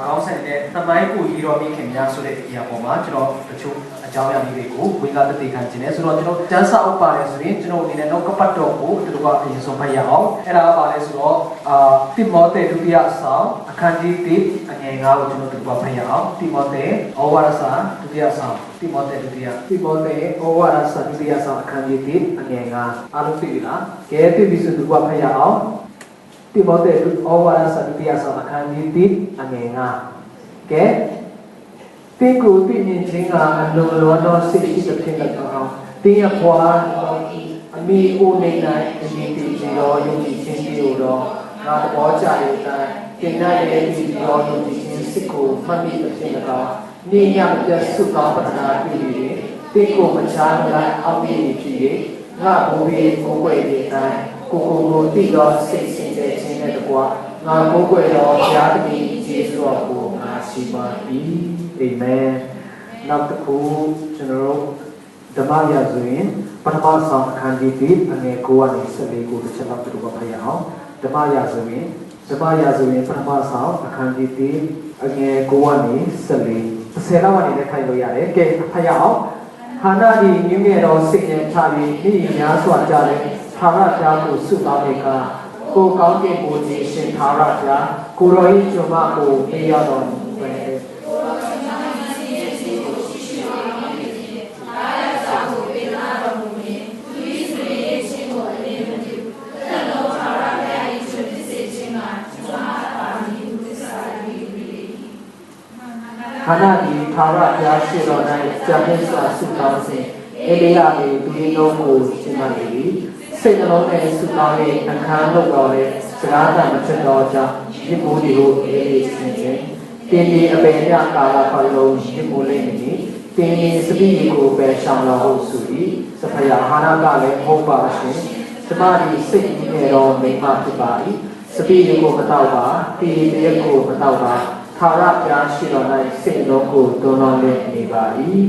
ကောင်းဆိုင်တဲ့သမိုင်းကိုရီတော်မိခင်များဆိုတဲ့အရာပေါ်မှာကျွန်တော်တချို့အကြောင်းအရာလေးတွေကိုဝိငါတတိခံခြင်းနဲ့ဆိုတော့ကျွန်တော်ကျန်းစာအုပ်ပါတယ်ဆိုရင်ကျွန်တော်အနေနဲ့နောက်ကပတ်တော်ကိုဒီလိုကအရင်ဆုံးဖတ်ရအောင်အဲ့ဒါကပါလဲဆိုတော့တိမောသေဒုတိယဆောင်အခန်းကြီး1အငယ်9ကိုကျွန်တော်ဒီလိုဖတ်ရအောင်တိမောသေဩဝါဒစာဒုတိယဆောင်တိမောသေဩဝါဒစာဒုတိယဆောင်အခန်းကြီး1အငယ်9အားလုံးသိပြီလားကဲသိပြီဆိုဒီလိုဖတ်ရအောင်တိမောသေဩဝါဒစာဒုတိယဆောင်အခန်းကြီး1အငယ်9ကဲတင်းကိုသိမြင်ခြင်းကအလုံးလောသောစိတ်ရှိသဖြင့်၎င်းတင်းရဖွာအမိအိုနေနိုင်အရင်တည်ရောယုံကြည်ခြင်းကိုတော့ငါသဘောကျတဲ့အတိုင်းတင်တဲ့တည်ရောယုံကြည်ခြင်းစိတ်ကိုမှတ်မိသဖြင့်၎င်းနေညပြတ်ဆုကောင်းပတနာပြု၍တင်းကိုမချားနိုင်အောင်ပြီးဖြစ်၍ငါဘုရားကိုယ်ွယ်တဲ့အတိုင်းကိုတည်သောစိတ်စင်ကြယ်ခြင်းနဲ့တကွာငါကိုယ်ွယ်သောဘုရားတည်ကျေးဇူးတော်ကိုငါရှိပါ၏အာမင်နောက်တစ်ခုကျွန်တော်တို့ဓမ္မရာဇဝင်ပထမဆောင်အခန်းကြီး1အငယ်9ကနေ14ကိုတစ်ချက်လောက်တို့ဖတ်ရအောင်ဓမ္မရာဇဝင်ပထမဆောင်အခန်းကြီး1အငယ်9ကနေ14 10လောက်ကနေလည်းခိုင်လို့ရတယ်ကဲဖတ်ရအောင်ဟာနာဒီမြင့်မြတ်သောစိတ်နဲ့ထားပြီးဤများစွာကြတဲ့သာရပြားကိုစုပေါင်းတဲ့အခါကိုကောင်းကင်ဘုရားရှင်သာရပြားကိုရောဤကျွန်မကိုပေးရတော်မူပဲဟာနာဒီသာရပြားရှိတော်၌ဇာတိစွာဆုတောင်းစဉ်အေလိယ၏သူရင်းတို့ကိုရှင်းမှတ်၏စိတ်နှလုံးနဲ့ဆုတောင်း၍အခမ်းလုပ်တော်လဲစကားတမဖြစ်တော်ကြောင့်ရစ်မိုးတွေကိုအေးအေးဆင်းခြင်းတင်းဒီအပေရကာလပတ်လုံးရစ်မိုးလေးမည်တင်းဒီစပိကိုပဲရှောင်တော်ဟုတ်ဆို၏စဖယာဟာနာကလည်းဟုတ်ပါရှင်ကျမဒီစိတ်ကြီးနဲ့တော့မိမဖြစ်ပါ၏စပိကိုမတော့ပါတီတရက်ကိုမတော့ပါသာရပြားရှိတော်၌စိတ်လုံးကိုတွန်းတော်နဲ့နေပါ၏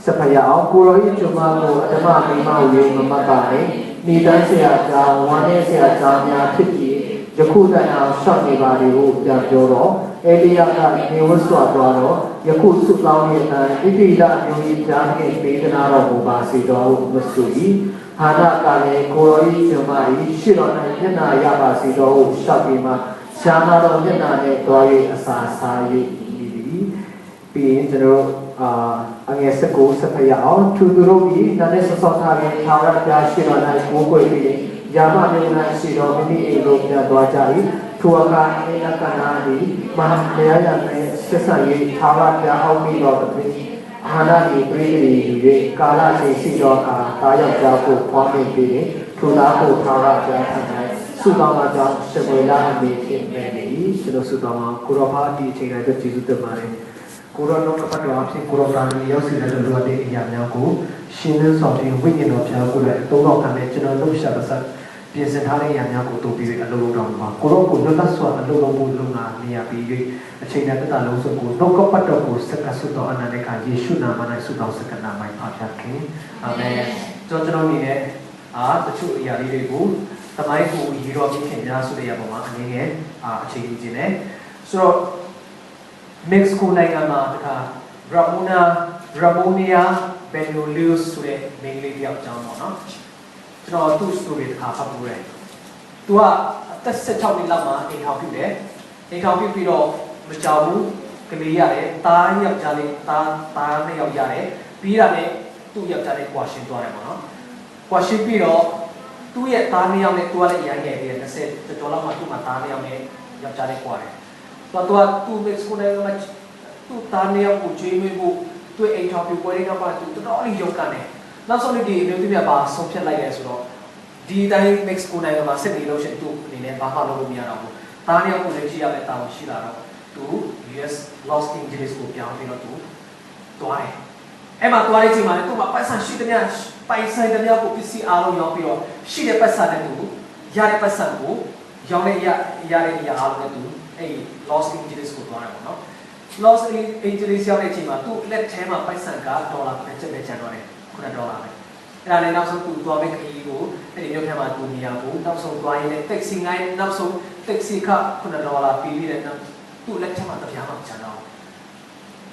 စဖယာအောင်ကိုရောဤကျွန်မကိုအဓမ္မမိမကိုမမှတ်ပါနဲ့နေတိုင်းဆရာကြောင့်ဝမ်းနဲ့ဆရာကြောင့်များဖြစ်ပြီးယခုတိုင်အောင်ရှောက်နေပါလေဟုပြန်ပြောတော့အေလိယကနေဝတ်စွာသွားတော့ယခုဆုတောင်းတဲ့အတိုင်းဣတိလအမျိုးကြီးကြားခဲ့ပေးသနာတော်မူပါစေတော်ဟုမဆို၏ဟာနာကလည်းကိုရောဤကျွန်မ၏ရှိတော်၌မျက်နာရပါစေတော်ဟုရှောက်ပြီးမှရှားနာတော်မျက်နာနဲ့တွား၍အစာစား၍ပြီးရင်ကျွန်တော်အငယ်19ဆက်ဖရအောင်သူတို့ဒီနာနဲ့ဆောဆောထားတဲ့သာရပြားရှိတော်၌ကိုးကွယ်ပြီးယာမမျိုး၌ရှိတော်မိမိအိမ်သို့ပြန်သွားကြ၏ထိုအခါအေလကနာသည်မဟာမေယယနဲ့ဆက်ဆံ၍သာရပြားအောင်ပြီးတော်သည်အာနာဒီပရိသေ၍ကာလချိန်ရှိတော်အခါတာယောက်ျားကိုဖွားမြင်ပြီးထိုသားကိုသာရပြားထံ၌ဆုတောင်းကြောင့်ရှေဝေလာအမိဖြစ်နေ၏ကျွန်တော်ဆုတောင်းမှာကိုရောဘာဒီအချိန်တိုင်းကျေးဇူးတင်ပါတယ်ကိုရောနောက်ကပတ်တော်အဖြစ်ကိုရောတာမီရောက်စီတဲ့လူအပ်တဲ့အရာများကိုရှင်းလင်းဆောင်ပြီးဝိညာဉ်တော်ဖျားကိုလည်းသုံးတော်ခံတဲ့ကျွန်တော်တို့ရှာပါစပြင်ဆင်ထားတဲ့အရာများကိုတိုးပြီးအလုံးလုံးတောင်းပါကိုရောကိုလွတ်လပ်စွာအလုံးလုံးမှုလုံးနာနေရပြီးအချိန်နဲ့တတလုံးစုံကိုနောက်ကပတ်တော်ကိုစက္ကဆုတော်အနန္တကယေရှုနာမ၌ဆုတောင်းစက္ကနာမိုင်းဖာပြခင်အာမင်ကျွန်တော်အနေနဲ့တချို့အရာလေးတွေကိုသမိုင်းကိုရေတော်ပြီးခင်များဆိုတဲ့အပေါ်မှာအနေနဲ့အခြေခံခြင်းနဲ့ဆိုတော့ Mexico နိုင်ငံမှာတခါ Ramonia Benolius ဆိုတဲ့မိန်းကလေးတယောက်အကြောင်းပေါ့နော်ကျွန်တော်သူ့ story တခါဖတ်ပူတယ်သူကအသက်16နှစ်လောက်မှာအိမ်ထောင်ပြုတယ်အိမ်ထောင်ပြုပြီးတော့မကြောက်ဘူးကလေးရတယ်သားယောက်ျားလေးသားနှစ်ယောက်ရတယ်ပြီးတာနဲ့သူ့ယောက်ျားလေးကွာရှင်းသွားတယ်ပေါ့နော်ကွာရှင်းပြီးတော့သူ့ရဲ့သားနှစ်ယောက်နဲ့သူကလည်းရမ်းငယ်ပြီး20ကျော်လောက်မှသူ့မှာသားနှစ်ယောက်နဲ့ယောက်ျားလေးကွာတယ်သူမက်ဆီကိုနိုင်ငံမှာသူ့သားနှစ်ယောက်ကိုကျွေးမွေးဖို့သူ့အိမ်ထောင်ပြပွဲတွေကပါသူတော်တော်လေးရုန်းကန်တယ်နောက်ဆုံးဒီမျိုးသမီးကပါဆုံးဖြတ်လိုက်တယ်ဆိုတော့ဒီတိုင်းမက်ဆီကိုနိုင်ငံမှာစစ်နေလို့ရှိရင်သူ့အနေနဲ့ဘာမှလုပ်လို့မရတော့ဘူးသားနှစ်ယောက်ကိုလည်းကြည့်ရမယ့်တာဝန်ရှိလာတော့သူ US Los Angeles ကိုပြောင်းပြီးတော့သူသွားတယ်အဲ့မှာသွားတဲ့ချိန်မှာလည်းသူ့မှာပိုက်ဆံရှိတဲ့များပိုက်ဆံတဲ့များကိုပစ္စည်းအားလုံးရောက်ပြီးတော့ရှိတဲ့ပိုက်ဆံနဲ့သူရတဲ့ပိုက်ဆံကိုရောင်းတဲ့ရတဲ့အရာအားလုံးနဲ့သူအဲ့ Los Angeles ကိုသွားတယ်ပေါ့နော် Los Angeles ရောက်တဲ့အချိန်မှာသူ့လက်ထဲမှာပိုက်ဆံကဒေါ်လာပဲကျန်တော့တယ်$9ပဲအဲ့ဒါနဲ့နောက်ဆုံးသူသွားမဲ့ခရီးကိုအဲ့ဒီမြို့ထဲမှာသူနေရဖို့နောက်ဆုံးသွားရင်လည်း taxi ငိုင်းနောက်ဆုံး taxi က$9ပြီးပြီးတဲ့နောက် ตู้เล็กช่างตะพยามาจันเอา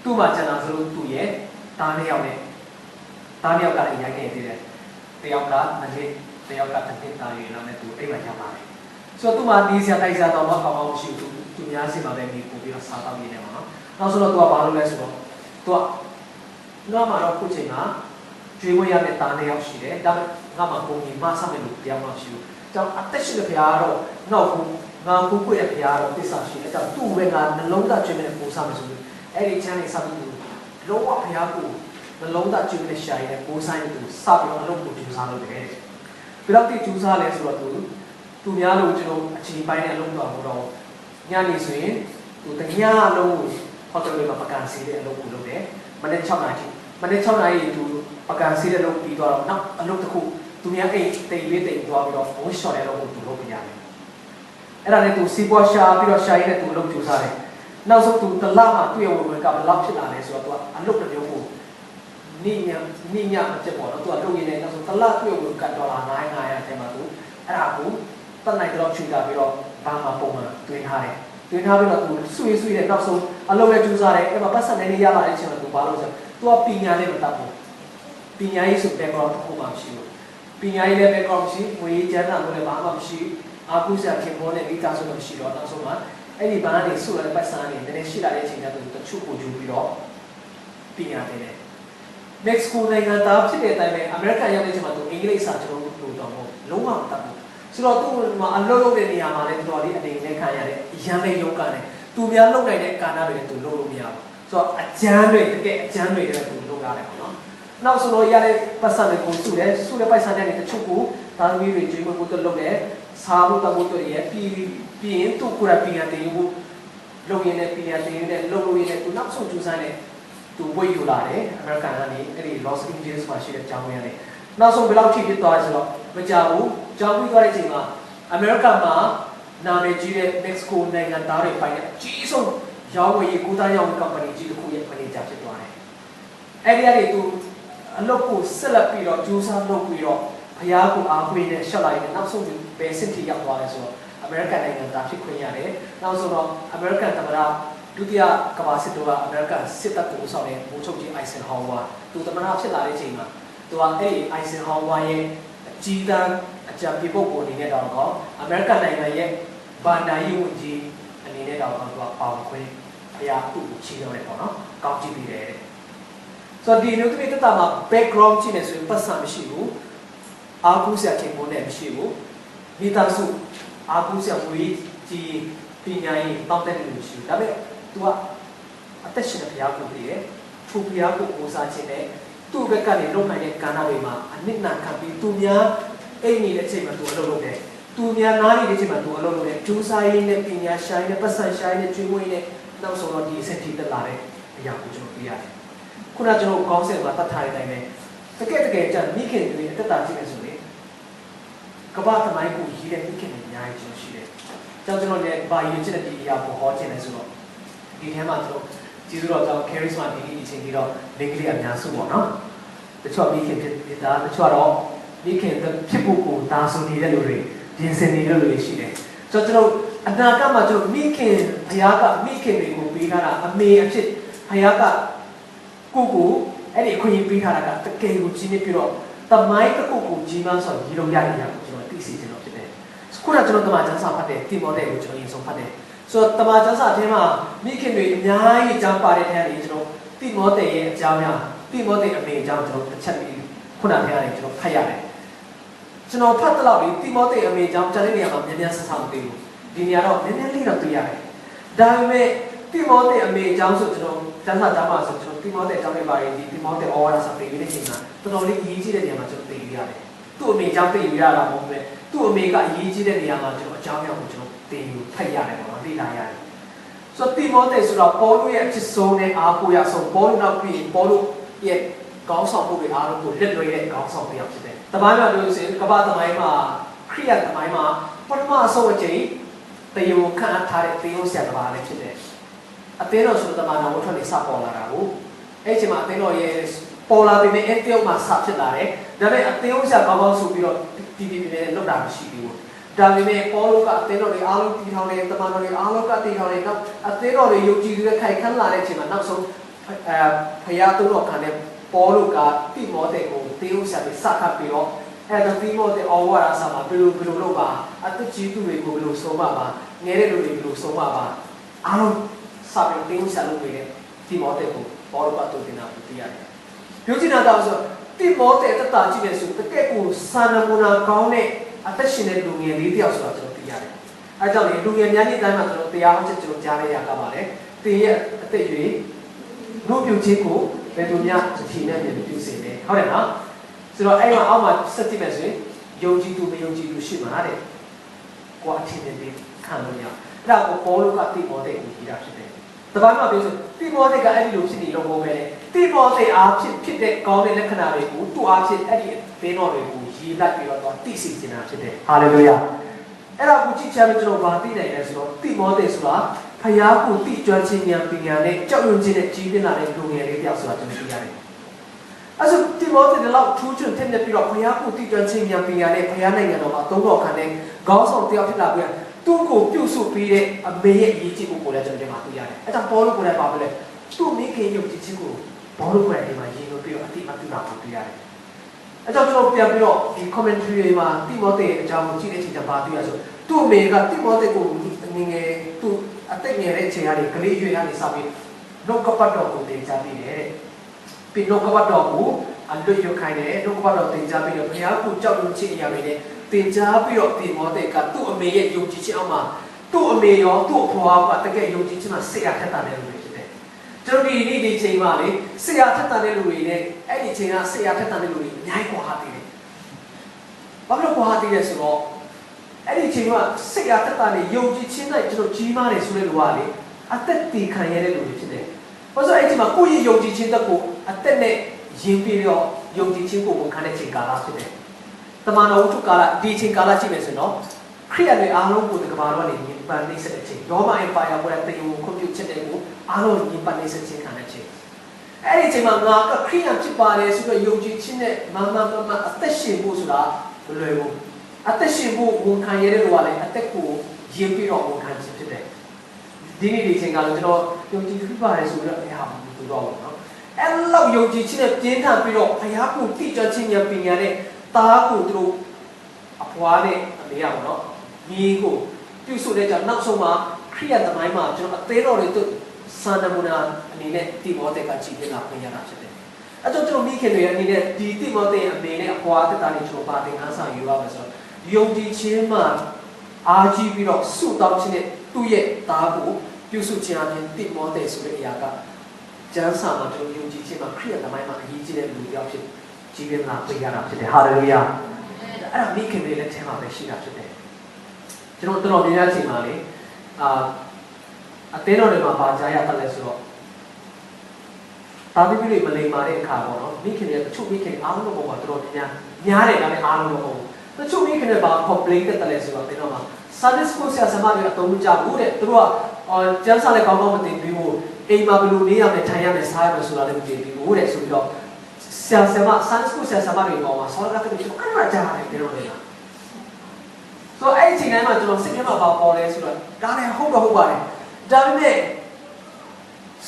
ตู้มาจันเอาสรุปตู้เย่ตาเนี่ยเอาเนี่ยตาเนี่ยเอาการอีกอย่างเงี้ยทีเดียวเตียวกันนั่นเองเตียวกันตั้งแต่ตาอยู่แล้วเนี่ยตู้ไอ้มาจับมาส่วนตู้มาดีเสียใจเสียต่อมาเขาเอาชิวตู้ยาสิมาแบบนี้กูพี่เราสาวตามีเนี่ยมั้งเราสรุปตัวบาลูเลยสรุปตัวน้ามาเราพูดจริงนะช่วยว่าเนี่ยตาเนี่ยเอาสิเลยแต่น้ามาคงมีมาสามลูกเดียวมาชิวจะอัตเตชิลพยาเราน้ากูงาคุยกับพยาเราที่สาชีแต่จะตู้เวงานนั่นลงได้ช่วยเป็นผู้สามสุดไอ้ดิฉันเนี่ยสับอยู่ลงว่าพยากูนั่นลงได้ช่วยเป็นชายเนี่ยผู้สามตัวสับอยู่นั่นลงกูจูซาโลเดย์เวลาที่จูซาเลยสุดตัวเนี้ยเราจะลงชีไปเนี่ยลงตัวเรางานนี้ส่วนตัวแต่เนี้ยลงพอจะเลยมาประกันซีเรียลงกูโลเดย์มันได้ชอบไหนที่มันได้ชอบไหนตัวประกันซีเรียลงปีตัวเรานับลงตะคุตัวเนี้ยไอ้เตยเวทเตยตัวเราโอ้ยชอบเลยลงตัวลงไปยังအဲ့ဒါနဲ့သူစီးပွားရှာပြီးတော့ရှာရင်းနဲ့သူလုပ်ကြိုးစားတယ်။နောက်ဆုံးသူတလမှတွေ့ရဝင်ကဘယ်လောက်ဖြစ်လာလဲဆိုတော့သူကအလုပ်တစ်မျိုးကိုနိညာမဖြစ်ပေါ်တော့သူကလုပ်ရင်းနဲ့နောက်ဆုံးတလတွေ့ဝင်က$900ထဲမှာသူအဲ့ဒါကိုတတ်နိုင်တော့ချူတာပြီးတော့ဘာမှပုံမှန်တွင်းထားတယ်။တွင်းထားပြီးတော့သူဆွေးတဲ့နောက်ဆုံးအလုပ်ရဲ့ကြိုးစားတယ်အဲ့မှာပတ်စံနေနေရလာတဲ့အချိန်မှာသူဘာလို့ဆိုသူကပညာနဲ့မတတ်ဘူး။ပညာရေးဆို background တစ်ခုမှမရှိဘူး။ပညာရေးလည်း background မရှိဘူး။ဝေကျန်းတာလို့လည်းဘာမှမရှိဘူး။อากูเสียเข็มโมเนี่ยมีการส่งมาชีร้อนตั้งสมัยไอ้ที่บ้านเนี่ยสู้อะไรไปสานเนี่ยในชีวิตอะไรจริงๆตัวตัวชุบกูจูบีร้อนปีนี้อะไรเนี่ย next school ในงานตามที่เด็กแต่เนี่ยอเมริกายังไม่ใช่มาตัวอังกฤษศาสตร์จะรู้ตัวมั้งรู้ว่ามันตั้งสุดท้ายตัวมาอันโลกเนี่ยมาเนี่ยตัวนี้อันนี้ในขายเนี่ยยังไม่ยกกันเนี่ยตัวมีอันโลกในเนี่ยการน่าเป็นตัวโลกมีอ่ะส่วนอาจารย์ด้วยแต่อาจารย์ด้วยเนี่ยตัวโลกอะไรเนาะနောက်ဆိုတော့ရတဲ့ပတ်စံတွေကိုစုတယ်စုတဲ့ပတ်စံတဲ့တချို့ကိုတာသမီတွေကျွေးမဖို့တော့လုပ်တယ်စားဖို့တောက်ဖို့တော့ရပြီးရင်သူ့ကိုယ်ကပြန်တင်ဖို့လုပ်ရင်းနဲ့ပြန်တင်ရင်းနဲ့လုပ်ရင်းနဲ့သူနောက်ဆုံးကြိုးစားနေသူဝေ့ယူလာတယ်အမေရိကန်ကနေအဲ့ဒီ Los Angeles မှာရှိတဲ့ကျောင်းဝင်းရတယ်နောက်ဆုံးဘယ်လောက်ထိဖြစ်သွားလဲဆိုတော့မကြောက်ဘူးကျောင်းပြီးသွားတဲ့အချိန်မှာအမေရိကန်မှာနာမည်ကြီးတဲ့ Mexico နိုင်ငံသားတွေပိုင်တဲ့အကြီးဆုံးရောင်းဝယ်ရေးကိုသားရောင်း company ကြီးတစ်ခုရဲ့ manager ဖြစ်သွားတယ်အဲ့ဒီကနေသူအလုပ်ကိုဆက်လက်ပြီးတော့ကြိုးစားလုပ်ပြီးတော့ဖျားကိုအားပေးနဲ့ရှက်လိုက်တဲ့နောက်ဆုံးဘယ်စစ်တီရောက်သွားလဲဆိုတော့အမေရိကန်နိုင်ငံသားဖြစ်ခွင့်ရတယ်နောက်ဆုံးတော့အမေရိကန်သမ္မတဒုတိယကမ္ဘာစစ်တုန်းကအမေရိကန်စစ်တပ်ကိုဆောင်တဲ့ဗိုလ်ချုပ်ကြီးအိုင်ဆင်ဟောဝါသူသမ္မတဖြစ်လာတဲ့အချိန်မှာသူကအဲ့ဒီအိုင်ဆင်ဟောဝါရဲ့အကြီးတန်းအကြံပေးပုဂ္ဂိုလ်အနေနဲ့တော့ကောအမေရိကန်နိုင်ငံရဲ့ဗန်ဒါယီဝန်ကြီးအနေနဲ့တော့သူကပေါင်ခွင့်ဖျားသူ့ကိုချီးတော့တယ်ပေါ့နော်ကောင်းကြည့်ပြီးတယ်ဆိုတော့ဒီလိုတစ်တမှာ background ကြည့်နေဆိုရင်ပတ်စံမရှိဘူးအာကူဆရာခင်မုန်းနဲ့မရှိဘူးမိသားစုအာကူဆရာဝေးကြီးပညာရေးတောင်းတဲ့လူမရှိဘူးဒါပေမဲ့ तू ကအသက်ရှင်တဲ့ဘုရားကိုသိတယ်သူဘုရားကိုကိုးစားခြင်းနဲ့သူ့ဘက်ကနေလုံနိုင်တဲ့ကာဏတွေမှာအနစ်နာခံပြီးသူများအိမ်နေတဲ့အချိန်မှာ तू အလုပ်လုပ်တယ်သူများနားနေတဲ့အချိန်မှာ तू အလုပ်လုပ်တယ်ကျူးစားရင်းနဲ့ပညာရှာရင်းနဲ့ပတ်စံရှာရင်းနဲ့ကျွေးမွေးနဲ့နောက်ဆုံးတော့ဒီအဆက်ထိတက်လာတဲ့အရာကိုကျွန်တော်ပြရတယ်ခုနကျွန်တော်ကောင်းစင်မှာတတ်ထားတဲ့အတိုင်းပဲတကယ်ကြမိခင်တွေအသက်တာကြည့်နေဆိုရင်ကဘာသမိုင်းကိုရည်တဲ့မိခင်တွေအများကြီးရှိတယ်။ကျွန်တော်လည်းဘာရည်ချင်တဲ့ဒီအရာကိုဟောခြင်းလဲဆိုတော့ဒီထဲမှာကျွန်တော်ကျေးဇူးတော်ကြောင့် charisma ဒီနေ့အချိန်ကြီးတော့မိန်းကလေးအများစုပေါ့နော်။တချို့မိခင်ဖြစ်တာတချို့တော့မိခင်ဖြစ်ဖို့ကိုဒါဆိုနေတဲ့လူတွေပြင်ဆင်နေတဲ့လူတွေရှိတယ်။ကျွန်တော်အနာဂတ်မှာကျွန်တော်မိခင်ဘုရားကမိခင်တွေကိုပေးထားတာအမေအဖြစ်ဘုရားကကိုအဲ့ဒီအခွင့်အရေးပေးထားတာကတကယ်ကိုကြီးနေပြီးတော့တမိုင်းတစ်ခုကိုကြီးမားဆိုရည်လုံးရရကိုကျွန်တော်သိစေချင်တော့ဖြစ်တယ်။ခုနကကျွန်တော်တမန်ကျမ်းစာဖတ်တယ်တိမောသဲကိုကျွန်တော်ရင်ဆုံးဖတ်တယ်။ဆိုတော့တမန်ကျမ်းစာထဲမှာမိခင်တွေအများကြီးအကြောင်းပါတဲ့ထဲကနေကျွန်တော်တိမောသဲရဲ့အကြောင်းများတိမောသဲအမေအကြောင်းကျွန်တော်တစ်ချက်ပြီးခုနကထဲကနေကျွန်တော်ဖတ်ရတယ်။ကျွန်တော်ဖတ်တဲ့လောက်ပြီးတိမောသဲအမေအကြောင်းကြားတဲ့နေရာမှာများများဆဆမသိဘူး။ဒီနေရာတော့နည်းနည်းလေးတော့သိရတယ်။ဒါပေမဲ့တိမောသဲအမေအကြောင်းဆိုကျွန်တော်ကျမ်းစာကြားမှာဆိုကျွန်တော်တိမောသဲအကြောင်းတွေပါတယ်ဒီတိမောသဲဩဝါဒစာပေးပြီးတဲ့ချိန်မှာတော်တော်လေးအရေးကြီးတဲ့နေရာမှာကျွန်တော်သိရတယ်။သူ့အမေအကြောင်းသိရတာမဟုတ်ဘူး။သူ့အမေကအရေးကြီးတဲ့နေရာမှာကျွန်တော်အကြောင်းအရာကိုကျွန်တော်သိယူဖတ်ရတယ်ပေါ့နော်သိလာရတယ်။ဆိုတော့တိမောသဲဆိုတော့ပေါလုရဲ့အဖြစ်ဆုံးနဲ့အားကိုးရဆုံးပေါလုနောက်ပြီးပေါလုရဲ့ကောင်းဆောင်မှုတွေအားလုံးကိုလက်လွှဲတဲ့ကောင်းဆောင်တစ်ယောက်ဖြစ်တယ်။တပန်းမှာပြောလို့ဆိုရင်ကမ္ဘာသမိုင်းမှာခရိယသမိုင်းမှာပထမအဆုံးအချိန်တယုံခန့်ထားတဲ့တေယုံဆရာတစ်ပါးလည်းဖြစ်တယ်။အသင်းတော်ဆိုတမန်တော်ဝတ်ထွက်နေစပေါ်လာတာကိုအဲ့ဒီမှာအသင်းတော်ရဲ့ပေါ်လာပြီးအဲ့တယောက်မှစဖြစ်လာတယ်ဒါပေမဲ့အသင်းဥစ္စာကောင်းကောင်းဆိုပြီးတော့တီးတီးနဲ့လောက်တာမရှိဘူး ဒါပေမဲ့ပေါလုကအသင်းတော်တွေအားလုံးတည်ထောင်တယ်တမန်တော်တွေအားလုံးကတည်ထောင်တယ်နောက်အသင်းတော်တွေယုံကြည်သူတွေခိုင်ခန့်လာတဲ့အချိန်မှာနောက်ဆုံးဖယားသုံးတော်ခံတဲ့ပေါလုကတိမောသေကိုတေးဥစားပြီးစခတ်ပြီးတော့အဲ့ဒါတိမောသေအော်ဝါရာဆာမှာဘယ်လိုလုပ်ပါအသက်ကြီးသူတွေကိုဘယ်လိုဆုံးမပါငယ်တဲ့လူတွေဘယ်လိုဆုံးမပါအားလုံးစပြီးတေးဥစားလုပ်နေတဲ့တိမောသေကိုပေါလုကတူတင်တာကိုသိရတယ်ပြောချင်တာတော့ဆိုတိမောသေတတကြည့်နေဆိုတကယ့်ကိုစာနမူနာကောင်းတဲ့အသက်ရှင်တဲ့လူငယ်လေးတယောက်ဆိုတာကျွန်တော်သိရတယ်။အဲကြောင့်လေလူငယ်များနေ့တိုင်းမှာကျွန်တော်တရားဟောချက်ကျွန်တော်ကြားရရတာပါလေ။တင်ရဲ့အသက်အရွယ်လူပြုချင်းကိုဘယ်သူများအထီးနဲ့ပြန်ပြုစေလဲ။ဟုတ်တယ်နော်။ဆိုတော့အဲ့မှာအောက်မှာစက်ကြည့်မယ်ဆိုရင်ယုံကြည်သူမယုံကြည်သူရှိမှာတဲ့။ကိုယ်အထီးနဲ့ပြန်ခံလို့ရ။အဲ့ဒါကိုပေါ်လို့ကတိမောသေကိုကြီးတာဖြစ်တယ်။တပတ်မှပြောဆိုတိမောသေကအဲ့ဒီလိုဖြစ်နေတော့ဘုံပဲ။တိမောသေအားဖြစ်တဲ့ကောင်းတဲ့လက္ခဏာတွေကိုသူ့အားဖြင့်အဲ့ဒီဘင်းတော်တွေကိုရေးလိုက်ပြီးတော့တိစီကျင်တာဖြစ်တယ်ဟာလေလုယာအဲ့ဒါကိုကြည့်ချင်တယ်ကျွန်တော်ဗာသိနိုင်တယ်ဆိုတော့တိမောသေဆိုတာဖယားကိုတိကျွမ်းခြင်းဉာဏ်ပညာနဲ့ကြောက်ရွံ့ခြင်းနဲ့ကြီးပြင်းလာတဲ့လူငယ်လေးတယောက်ဆိုတာကျွန်တော်သိရတယ်အဲ့ဆိုတိမောသေလည်းလောက်ထူးချွန်တဲ့ပြီးတော့ဖယားကိုတိကျွမ်းခြင်းဉာဏ်ပညာနဲ့ဖယားနိုင်ငံတော်မှာသုံးတော်ခံတဲ့ခေါင်းဆောင်တယောက်ဖြစ်လာပြီးသူ့ကိုပြုစုပြီးတဲ့အမေရဲ့အရေးကြီးမှုကိုလည်းကျွန်တော်ဒီမှာသိရတယ်အဲ့ဒါဘောလို့ကိုလည်းပါပဲလေသူ့မိခင်ယုံကြည်ခြင်းကိုဘောလို့ကိုလည်းဒီမှာရေးလို့ပြီးတော့အတိအမှတ်ပြုတာကိုသိရတယ်အဲ့ကြောင့်ကျွန်တော်ပြန်ပြီးတော့ဒီ commentary တွေမှာတိမောသေအကြောင်းကိုကြည့်တဲ့အချိန်ကျပါတွေ့ရဆိုသူ့အမေကတိမောသေကိုငယ်သူအသက်ငယ်တဲ့အချိန်ကနေကလေးရွယ်ကနေစပြီးနှုတ်ကပတ်တော်ကိုသင်ကြားပြီးတယ်ပြီးနှုတ်ကပတ်တော်ကိုအလွတ်ရွခိုင်းတယ်နှုတ်ကပတ်တော်သင်ကြားပြီးတော့ဘုရားကိုကြောက်ရွံ့ခြင်းအရာတွေနဲ့သင်ကြားပြီးတော့တိမောသေကသူ့အမေရဲ့ယုံကြည်ခြင်းအောက်မှာသူ့အမေရောသူ့အဖွားကတကယ်ယုံကြည်ခြင်းမှာစိတ်အားထက်သန်တဲ့လူတွေဖြစ်တယ်ကျွန်တော်ဒီချိန်မှာလေစိတ်အားထက်သန်တဲ့လူတွေနဲ့အဲ့ဒီချိန်ကစိတ်အားထက်သန်တဲ့လူတွေအများကြီးကွာဟာသေးတယ်ဘာလို့ကွာဟာသေးလဲဆိုတော့အဲ့ဒီချိန်ကစိတ်အားထက်သန်တဲ့ယုံကြည်ခြင်းနဲ့ကျွန်တော်ကြီးမားတယ်ဆိုတဲ့လူကလေအသက်တည်ခံရတဲ့လူတွေဖြစ်တယ်ဘာလို့အဲ့ဒီမှာကိုယ့်ရဲ့ယုံကြည်ခြင်းတက်ကိုအသက်နဲ့ရင်ပြီးတော့ယုံကြည်ခြင်းကိုဝန်ခံတဲ့ချိန်ကာလဖြစ်တယ်တမန်တော်ဝတ္ထုကာလဒီချိန်ကာလကြည့်မယ်ဆိုတော့ခရိယတွေအားလုံးကိုဒီကမ္ဘာတော်ကနေညင်ပန်းနေတဲ့အချိန်ရောမအင်ပါယာပေါ်တဲ့တေယုံခွန်ပြုချက်တွေကိုအားလုံးညင်ပန်းနေတဲ့အချိန်ခံတဲ့အချိန်အဲ့ဒီအချိန်မှာငါကခရိယဖြစ်ပါတယ်ဆိုတော့ယုံကြည်ခြင်းနဲ့မအသက်ရှင်ဖို့ဆိုတာမလွယ်ဘူးအသက်ရှင်ဖို့ဝန်ခံရတဲ့လူကလည်းအသက်ကိုရင်ပြီးတော့ဝန်ခံခြင်းဖြစ်တယ်ဒီနေ့ဒီချိန်ကလည်းကျွန်တော်ယုံကြည်ဖြစ်ပါတယ်ဆိုတော့အဲ့ဟာမတူတော့ဘူးเนาะအဲ့လောက်ယုံကြည်ခြင်းနဲ့ပြင်းထန်ပြီးတော့ဘုရားကိုတိကျခြင်းဉာဏ်ပညာနဲ့သားကိုသူတို့အဖွားနဲ့အမေရပါတော့ညီကိုပြုစုတဲ့ကြောင့်နောက်ဆုံးမှာခရိယသမိုင်းမှာကျွန်တော်အသေးတော်တွေသူစာနမူနာအနေနဲ့တိမောသေကကြည်ပြလာခွင့်ရတာဖြစ်တယ်။အဲကြောင့်ကျွန်တော်မိခင်တွေအနေနဲ့ဒီတိမောသေအမေနဲ့အဖွားတက်တာတွေကျွန်တော်ပါသင်ခန်းစာယူရမယ်ဆိုတော့ယုံကြည်ခြင်းမှာအားကြီးပြီးတော့ဆုတောင်းခြင်းနဲ့သူ့ရဲ့သားကိုပြုစုခြင်းအပြင်တိမောသေဆိုတဲ့အရာကကျမ်းစာမှာကျွန်တော်ယုံကြည်ခြင်းမှာခရိယသမိုင်းမှာအရေးကြီးတဲ့လူတစ်ယောက်ဖြစ်ကြည်ပြလာခွင့်ရတာဖြစ်တယ်။ဟာလေလုယာ။အဲ့ဒါမိခင်တွေလက်ထဲမှာပဲရှိတာဖြစ်တယ်။ကျွန်တော်တော်များများချိန်မှာလေအသေးတော်တွေမှာပါကြားရတတ်လဲဆိုတော့တာသမီးတွေမလိမ္မာတဲ့အခါပေါ့နော်မိခင်တွေတချို့မိခင်အားလုံးပေါ်မှာတော်များတယ်ဒါပေမဲ့အားလုံးတော့မဟုတ်ဘူးတချို့မိခင်တွေပါ complain တက်တယ်ဆိုတော့ဒီတော့မှာ service course ဆရာမတွေအသုံးချဘူးတဲ့သူတို့ကကျန်းစာလည်းကောင်းကောင်းမသိပြီးဘူးအိမ်မှာဘယ်လိုနေရမလဲထိုင်ရမယ်စားရမယ်ဆိုတာလည်းမသိပြီးဘူးတဲ့ဆိုပြီးတော့ဆရာမ service course ဆရာမတွေပေါ်မှာဆောရကတ်တွေခဏကြားရတယ်ဒီလိုလေဆိုအဲ့ဒီချိန်တိုင်းမှာကျွန်တော်စိတ်ထဲမှာပါပေါ်လဲဆိုတော့ဒါလည်းဟုတ်တော့ဟုတ်ပါတယ်ဒါပေမဲ့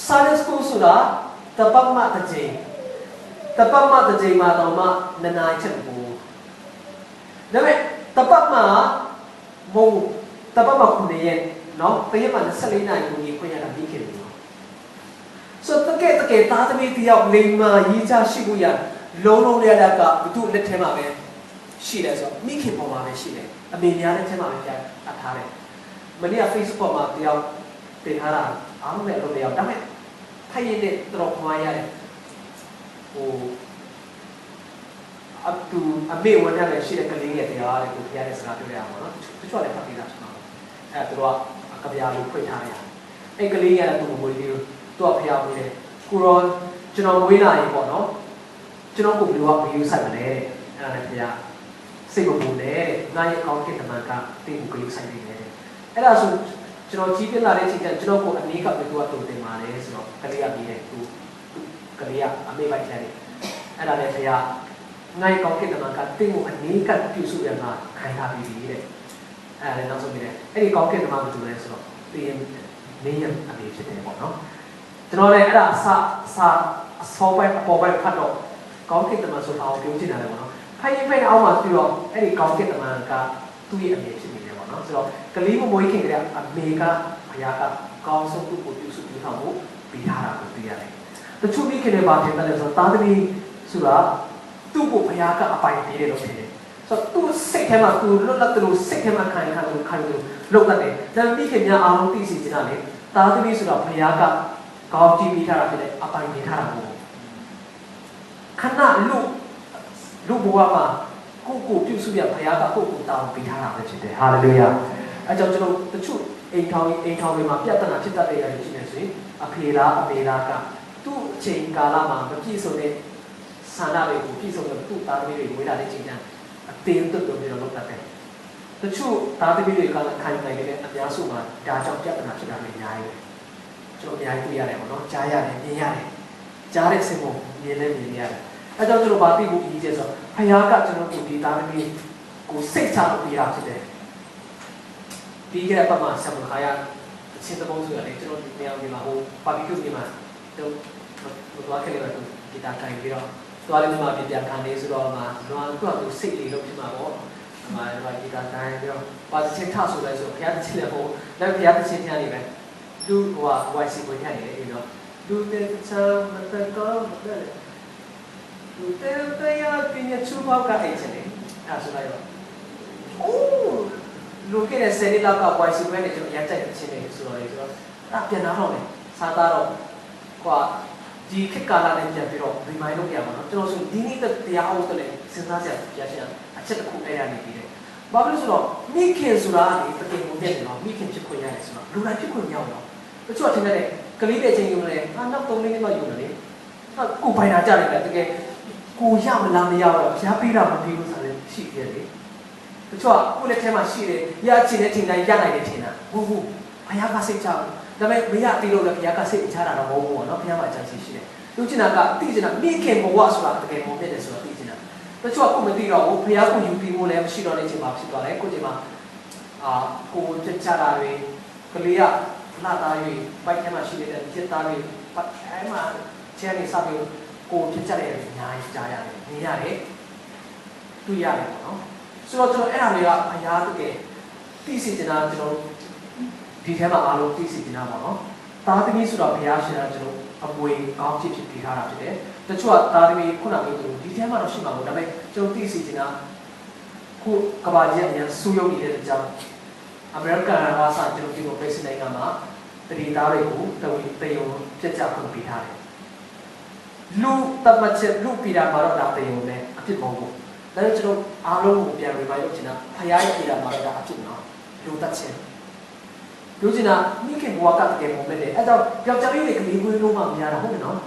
service course ဆိုတာတပတ်မှတစ်ချိန်မှာတော့မှနှစ်နာရီချက်ဘူးဒါပေမဲ့တပတ်မှ9ရက်เนาะတရက်မှ24နာရီကိုကြီးခွင့်ရတာပြီးခဲ့တယ်ဆိုတော့တကယ်သားသမီးတယောက်လိမ်မာရေးချရှိဖို့ရလုံးရတာကဘုသူ့လက်ထဲမှာပဲရှိတယ်ဆိုတော့မိခင်ပေါ်မှာပဲရှိတယ်အမေများလက်ထဲမှာပဲပြန်အပ်ထားတယ်မနေ့က Facebook မှာတယောက်တင်ထားတာအားလုံးလည်းလုံးတယောက်ဒါပေမဲ့ဖိုင်ရတဲ့တော့ခွာရတယ်အမေဝန်ထမ်းလည်းရှိတဲ့ကလေးရဲ့တရားလေးကိုဖျားတဲ့စကားပြောရအောင်နော်တချို့လည်းဖတ်ပြီးသားဖြစ်မှာအဲ့သူတို့ကကြပြားလို့ဖွင့်ထားရတယ်အဲ့ကလေးရတဲ့သူ့ကိုမွေးပြီးသူကဖျားပြီးတယ်ကိုရောကျွန်တော်မွေးလာရင်ပေါ့နော်ကျွန်တော်ကိုဘယ်လိုကဗီဒီယိုဆိုင်မလဲတဲ့အဲ့ဒါလည်းဖျားစိတ်ကိုပူတယ်တဲ့ငါရဲ့ကောင်းကင်တမန်ကတင်းကိုကလေးဆိုင်နေတယ်အဲ့ဒါဆိုကျွန်တော်ကြီးပြလာတဲ့အချိန်ကျကျွန်တော်ကိုအနည်းကပဲသူကတုံတင်ပါတယ်ဆိုတော့ကလေးကပြီးတယ်သူကလေးကအမေပိုက်ချတယ်အဲ့ဒါလည်းဖျားငါ့ကောင်းကင်တမန်ကတင်းကိုအနည်းကပြုစုရမှာခိုင်းထားပြီးပြီတဲ့ လည်းနောက်ဆုံးပြီးတယ်အဲ့ဒီကောင်းကင်တမန်ကတူလဲဆိုတော့တင်းမင်းရဲ့အမေဖြစ်တယ်ပေါ့နော်ကျွန်တော်လည်းအဲ့ဒါအစောပိုင်းအပေါ်ပိုင်းဖတ်တော့ကောင်းကင်တမန်ဆိုတာကိုပြောချင်တယ်ပေါ့နော်ဖိုင်ဖိုင်အောက်မှာပြီးတော့အဲ့ဒီကောင်းကင်တမန်ကသူ့ရဲ့အမေဖြစ်နေတယ်ပေါ့နော်ဆိုတော့ကလေးမမွေးခင်ကလေးအမေကဘုရားကကောင်းဆုံးသူ့ကိုပြုစုပြုထားဖို့ပြီးထားတာကိုသိရတယ်တချို့မိခင်တွေပါတင်တယ်ဆိုတော့သားသမီးဆိုတာသူ့ကိုဘုရားကအပိုင်ပေးတယ်လို့ဖြစ်တယ်ဆိုတော့သူ့စိတ်ထဲမှာသူလွတ်လပ်တယ်လို့စိတ်ထဲမှာခံတယ်လောက်တတ်တယ်ဒါမိခင်များအားလုံးသိစီချင်တာလေသားသမီးဆိုတော့ဘုရားကကောင်းကြည့်ပြီးထားတာဖြစ်တယ်အပိုင်ပေးထားတာမဟုတ်ခဏလူဘဝမှာကိုပြုစုရဘုရားကကိုတောင်းပေးထားတာပဲဖြစ်တယ်ဟာလေလုယာအဲကြောင့်ကျွန်တော်တချို့အိမ်ထောင်တွေမှာပြဿနာဖြစ်တတ်တဲ့နေရာတွေရှိနေဆိုရင်အဖေလားအမေလားကသူ့အချိန်ကာလမှာမပြည့်စုံတဲ့ဆန္ဒတွေကိုပြည့်စုံတဲ့သူ့သားသမီးတွေဝေးလာတဲ့ချိန်ကျရင်အတင်းတွတ်ပြီးတော့လုပ်တတ်တယ်တချို့သားသမီးတွေကခံနိုင်တဲ့အများစုမှာဒါကြောင့်ပြဿနာဖြစ်တာတွေအများကြီးပဲကျွန်တော်အများကြီးတွေ့ရတယ်ပေါ့နော်ကြားရတယ်မြင်ရတယ်ကြားတဲ့စိတ်ကိုမြင်လည်းမြင်ရတယ်အဲကြောင့်ကျွန်တော်ဗာသိဖို့အရေးကြီးဆိုတော့ဘုရားကကျွန်တော်တို့ဒီသားသမီးကိုစိတ်ချလို့ပြတာဖြစ်တယ်ဒီကနေ့ပတ်မှာဆံမခါရအချင်းတပုံးဆိုရတယ်ကျွန်တော်နေရာဒီမှာဟိုပါဘီကျူနေမှာတော့သွားခဲ့လို့ဒီတာကိုင်ပြီးတော့သွားလည်းမှာပြခံနေဆိုတော့မှာတော့သူစိတ်လေးလို့ဖြစ်မှာပေါ့မှာဒီတာကိုင်ပြီးတော့ပါချင်းထဆိုလဲဆိုဘုရားတစ်ချက်လည်းဟိုလည်းဘုရားတစ်ချက်ထမ်းနေပဲသူဟိုဝိုင်စီကိုထမ်းနေတယ်ပြီးတော့လူတဲ့ချမ်းမတကောမတဲ့လူတဲ့တရားပြည့်ချူပေါကအဲ့ချက်လေအဲ့ဆိုလိုက်တော့အိုးလူကတဲ့ဆယ်နှစ်လောက်ကဝိုင်စီပွဲနဲ့ကျွန်တော်ရမ်းကြိုက်တဲ့ချင်းတွေဆိုတော့လေဆိုတော့အဲ့ပြန်လာတော့လေစားသားတော့ကွာဒီခေတ်ကာလနဲ့ပြန်ပြီးတော့ remind လုပ်ရပါတော့ကျွန်တော်ဆိုဒီနေ့တရားအောင်တယ်စဉ်းစားကြရရှင်းအချက်တစ်ခုအဲ့ရနေပြီးတယ်ဘာလို့ဆိုတော့မိခင်ဆိုတာဒီတကယ်ကိုပြည့်တယ်နော်မိခင်ဖြစ်ခွင့်ရတယ်ဆိုတော့လူတိုင်းဖြစ်ခွင့်မရဘူးနော်တချို့အထင်နဲ့ကလေးတဲ့ချင်းယူနေဟာနောက်3မိနစ်မှယူတယ်လေဟာကိုပိုင်တာကြတယ်တကယ်ကိုရမလားမရတော့ဖျားပေးတာမပြီးဘူးဆိုလည်းရှိသေးတယ်တချို့ကကိုယ့်လက်ထဲမှာရှိတယ်ရချင်တဲ့ချိန်တိုင်းရနိုင်တဲ့ချိန်တာဟုတ်ဘုရားကစိတ်ချဘူးဒါပေမဲ့မရသေးလို့လည်းဘုရားကစိတ်ချတာတော့မဟုတ်ဘူးပေါ့နော်ဘုရားမှာအချမ်းရှိတယ်သူချင်တာကသိချင်တာမိခင်ဘဝဆိုတာတကယ်မဖြစ်တယ်ဆိုတော့သိချင်တာတချို့ကကိုမသိတော့ဘူးဘုရားကိုယူပြီးမို့လည်းမရှိတော့တဲ့ချိန်မှာဖြစ်သွားတယ်ကိုချိန်မှာကိုချက်ချတာတွေကလေးကလာသားတွေဘိုက်ထဲမှာရှိတဲ့ချက်သားတွေအဲမှာချဲနေစပြီးကိုချက်ချတဲ့အများကြီးကြားရတယ်မြင်ရတယ်တွေ့ရတယ်ပေါ့နော်ဆိုတော့ကျွန်တော်အဲ့ဒါတွေကဘုရားတကယ်သိစေချင်တာကျွန်တော်ဒီထဲမှာအားလုံးသိစေချင်တာပေါ့နော်သားသမီးဆိုတော့ဘုရားရှင်ကကျွန်တော်အမွေကောင်းဖြစ်ပေးထားတာဖြစ်တယ်တချို့ကသားသမီးခုနကပြောသလိုဒီထဲမှာတော့ရှိမှာမဟုတ်ဒါပေမဲ့ကျွန်တော်သိစေချင်တာခုကဘာကြီးအရင်စူးရုံနေတဲ့ကြောင့်အမေရိကန်ကစားကျွန်တော်ဒီလိုပြည်စနိုင်ငံမှာတတိသားတွေကိုတဝီတယုံပြက်ကြဖွင့်ပေးထားတယ်လူတမချက်လူပြည်တာမှာတော့ဒါတယုံနဲ့အဖြစ်မဟုတ်ဘူးဒါကြောင့်ကျွန်တော်အားလုံးကိုပြန်ပြီးလုပ်ချင်တာဖရားရဲ့ပြည်တာမှာတော့ဒါအဖြစ်နော်လူတချက်လူချင်တာမိခင်ဘဝကတကယ်ပုံပဲလေအဲကြောင့်ယောက်ျားလေးတွေကလေးခွေးလို့မှမရတာဟုတ်တယ်နော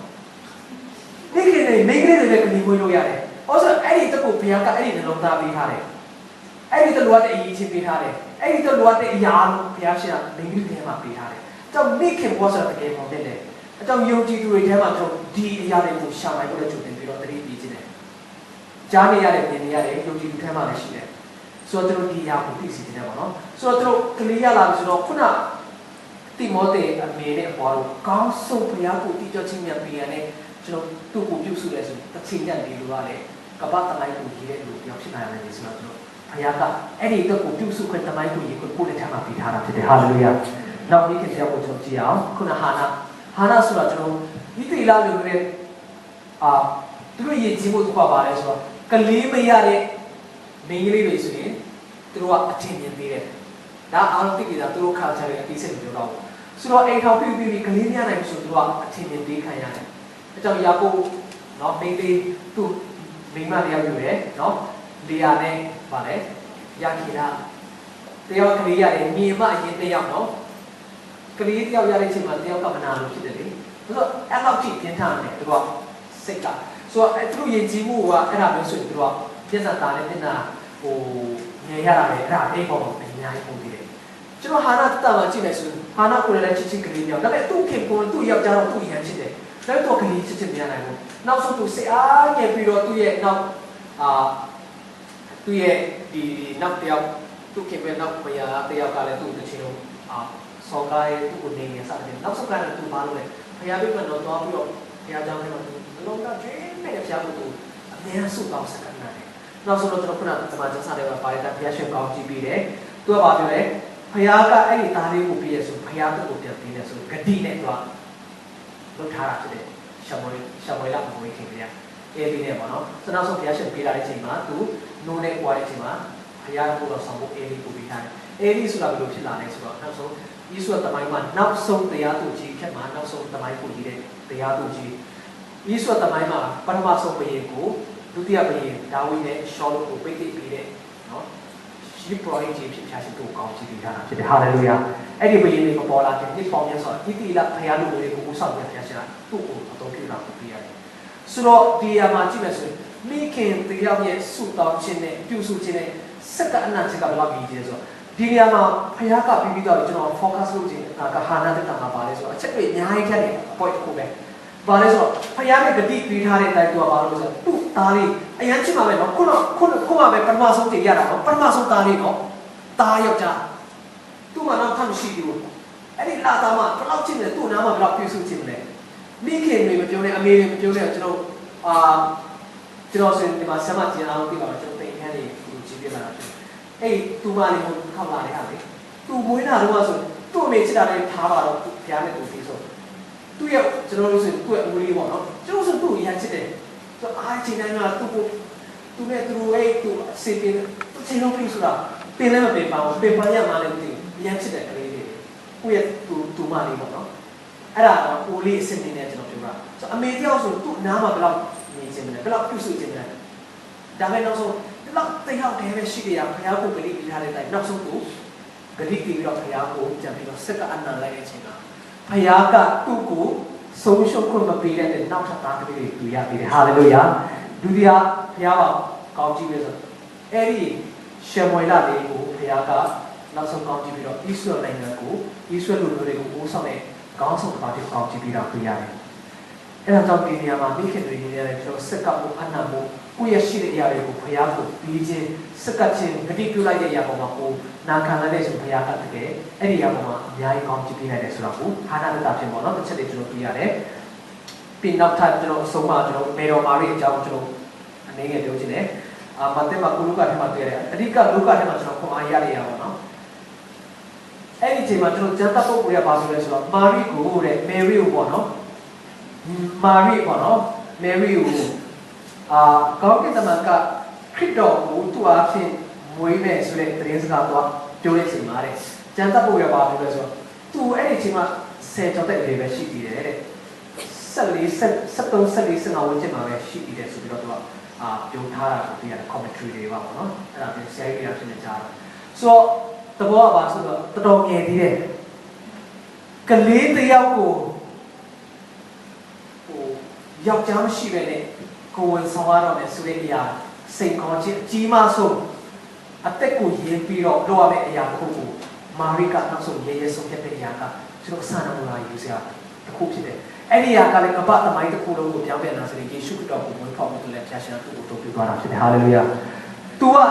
်မိခင်တွေမိန်းကလေးတွေလည်းကလေးခွေးလို့ရတယ်။အော်ဆိုအဲ့ဒီတကူဘုရားကအဲ့ဒီနှလုံးသားပေးထားတယ်။အဲ့ဒီတလူကတဲ့အရေးချင်းပေးထားတယ်။အဲ့ဒီတလူကတဲ့အရာလို့ဘုရားရှင်ကမိန်းကလေးတွေမှာပေးထားတယ်။ကြောင့်မိခင်ဘဝဆိုတာတကယ်ပုံပဲလေ။အကြောင်းယုံကြည်သူတွေထဲမှာကျွန်တော်ဒီအရာတွေကိုရှာနိုင်ဖို့လည်းကြိုတင်ပြီးတော့တတိပေးခြင်းတယ်။ကြားနေရတယ်မြင်နေရတယ်ယုံကြည်သူထဲမှာလည်းရှိတယ်။ဆိုတော့တို့ဒီအရာကိုသိစေတယ်ပေါ့နော်။ဆိုတော့တို့ကလေးရလာပြီဆိုတော့ခုနတိမောသေအမေနဲ့အပွားတို့ကောင်းဆုံးဘုရားကိုတည်ကြခြင်းမြတ်ပေးရတဲ့ကျွန်တော်သူ့ကိုပြုစုလဲဆိုတချင်ညံ့ဒီလိုကလည်းကပတ်တမိုင်းကိုရေးတဲ့လူပြောင်းဖြစ်နိုင်တယ်ဆိုတော့ကျွန်တော်ဘုရားကအဲ့ဒီတော့ကိုပြုစုခွင့်တမိုင်းကိုရေးကိုလက်ထမှာပေးထားတာဖြစ်တယ်ဟာလေလုယာနောက်နေ့ခင်ဗျားကိုကျွန်တော်ကြည့်အောင်ခုနဟာနာဆိုတော့ကျွန်တော်ဒီတိလာလို့လည်းသူတို့ရည်ကြီးမှုတစ်ခုပါလဲဆိုတော့ကလေးမရတဲ့မိန်းကလေးတွေဆိုရင်သူတို့ကအထင်မြင်သေးတယ်ဒါအားလုံးသိကြတာသူတို့ culture တွေအသိစိတ်ပြောတော့ဆိုတော့အိမ်ထောင်ပြီးကလေးမရနိုင်ဘူးဆိုသူတို့ကအထင်မြင်သေးခံရတယ်အကြောင်းယာကုပ်နော်မိန်းလေးသူ့မိန်းမတရားပြောတယ်နော်လေယာနဲ့ဗာလဲယာခိရာတယောက်ကလေးရတယ်မြေမအရင်တယောက်နော်ကလေးတယောက်ရတဲ့အချိန်မှာတယောက်ကမနာလို့ဖြစ်တယ်လေဆိုတော့အဲ့လောက်ထိပြင်းထန်တယ်သူကစိတ်ကဆိုတော့သူတို့ယဉ်ကျေးမှုကအဲ့ဒါမျိုးဆိုရင်သူကပြဿနာတာနဲ့ပြဿနာဟိုငြိမ်ရတာလေအဲ့ဒါအိမ်ပေါ်မှာအများကြီးပုံတည်တယ်ကျွန်တော်ဟာနာတာမှကြည့်မယ်ဆိုဟာနာကိုလည်းချစ်ချစ်ကလေးမျိုးဒါပေမဲ့သူ့ခင်ကိုသူ့ယောက်ျားတော့သူ့ရန်ချစ်တယ်แล้วตัวคดีချစ်မရနိုင်ဘူးနောက်ဆုံးသူစိတ်အားငယ်ပြီးတော့သူ့ရဲ့နောက်သူ့ရဲ့ဒီနောက်တယောက် tu kebe nak paya tiap kali tu kecil sokai tu kuning ya sahaja nak sokai tu baru le paya bi mana tu apa yo paya jangan mana tu long dah jen me paya tu ni asu kau sekarang ni nak suruh terus pernah macam sana apa paya paya syuk kau cipi le tu apa tu le paya ka ini tari ubi ya su paya tu ubi ya su gedi le tu lu thara tu le shamoy lah mau ikut dia ini ni mana senang so paya syuk pila le cima tu nune kuat cima paya tu lo sambung ini ubi kan ini sudah belum sila ni sudah nak so Yesus tamai man, nak song tiada tuji, keman nak song tamai pun ini tiada tuji. Yesus tamai man, pertama song pergiku, dua pergi, Dawi ni Shaul tu pergi pergi, no, si proyek jadi macam tu kau jadi dah, jadi haleluya. Ini pergi ni kepola, ni pamnya so, itu ilah tiada tu pergi usah dia macam tu atau kita pergi. So dia macam macam, mungkin tiada ni sudah cina, justru cina, sekarang nak cakap lagi je so. Dia mah pihak kami biar itu fokus dulu je, kehana tu tak apa le so. Cakap nyai kan ni, point aku ber. Baru so, pihak ni gede pihak ni tu baru so. Tu tali, yang cuma ber, kuna ber permasuk dia ada, permasuk tali no, tayo je. Tu mana kami sih dulu. Ini lah sama, kalau cina tu nama berapa pisu cina. Mungkin ni macam ni, Amerika macam ni, cina sen di masa macam ni, orang tiba macam tu ikan ni, cina mana. Tu mari pun kau lari hari, tu mungkin ada masuk, tu macam ada thawar, tiada tu tisu, tu ya jenuh tu muli mana, jenuh tu yang cede, tu cina na tu ni tu sepin, tu jenuh tisu lah, pernah bepang yang mana tu, yang cede kali ni, tu mari mana, ada uli seni ni jenuh juga, so Amerika tu nama belak ni cina, belak tisu cina, dah benar so. Nak tengok dia mesti dia, pihak aku beri pilihan lain. Nak sungguh, gedi tiada pihak aku jadi sekarang nak lagi cina. Pihak aku solusi aku berpilihan dan nak tak beri tu ya beri. Haleluya. Dunia pihak kau jiwa tu. Eri semuanya ni aku pihak nak sungguh kau jiwa. Yesus lain aku, Yesus lulu aku sama kau sungguh kau jiwa tu ya. Era jauh dunia mami ke dunia ni terus sekarang anamu. Kuya sih dia itu pihak tu, biji sekacing gede pula dia yang aku nak kan ada sesuatu pihak tu ke, ini yang nyai kau cipi ada selaku, hana tetap cemana, terceri jenuh pihak ni, pindah tak jenuh semua jenuh mero mari jauh jenuh, ni yang dia jenuh, mati mak luka hemat dia, tadi kan luka hemat jenuh kau ayah dia mana, ini cuma jenuh jangan tak boleh bahasa dia selaku, mari guru le, Mary mana, Mary kau kita maka kita butuh apa muih sudah terus kata jual semare. Jangan boleh bawa tu so. Tu ini cuma sejodoh lebih sih dia. Satu sengaja cuma sih dia sudah tu jual thara dia commentary dia bawa no. Ada saya dia sini cara. So terbawa bahasa tu terongnya dia. Kali dia aku, yang jam sih ni. Kawan sawara ni suria sengkau cima so, atek ku yang piro doa me yang ku, mari kat langsung ye so kita yang kat, cuma sana mulai usia, terkup sih deh. Ini yang kali kebat tamai tu kulo ku yang benar sini Yesus kita ku mui pau tu leh jasa tu tu pikiran sih deh. Haleluya. Tua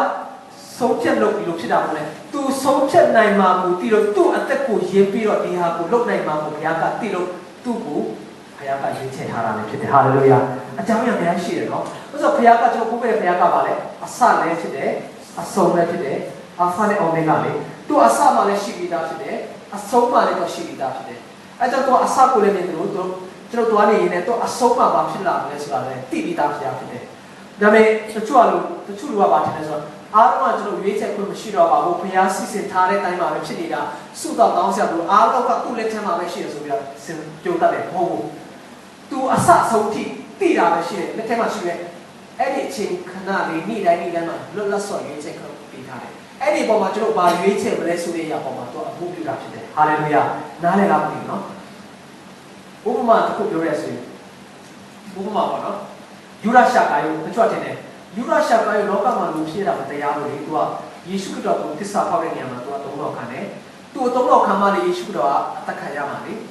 socet lok sih dah boleh. Tu socet naik mahu tiro tu atek ku yang piro dia ku lok naik mahu yang kat tiro tu ku. Pihak ini cahara ni kita haleluya. Macam yang dia sih, no. Maksud pihak itu cuma pihak balik, asal ni kita, asal ni kita, asal ni omega ni. Tu asal mana sih kita kita, asal mana tu sih kita kita. Ajar tu asal boleh ni tu, tu ni tu asal mana bahagian lah ni sekarang ni, tiada kita kita. Jadi tu luar bahagian ni so. Arwah tu wujud aku mesti rawat, aku pihak sih sentare time apa sih dia. Sudah tahu siapa tu, arwah kat tu leceh mana sih so dia, jauh tak deh, tu asal sauti tidak bersih, lepas macam ni, ini cing kena ni mana, lepas so ini cing kena pintar. Ini bawa macam bawa ini cing boleh sudah ya bawa tu abu juga sih. Haleluya, nale lagi no. Umma tu jual sih, umma apa no? Jurah syakayu, macam apa ni? Jurah syakayu lokal malu sih dah betul ya boleh tu. Yesus kita tu kisah apa ni yang tu tolong kan tu tolong kamari Yesus kita tak kaya mari.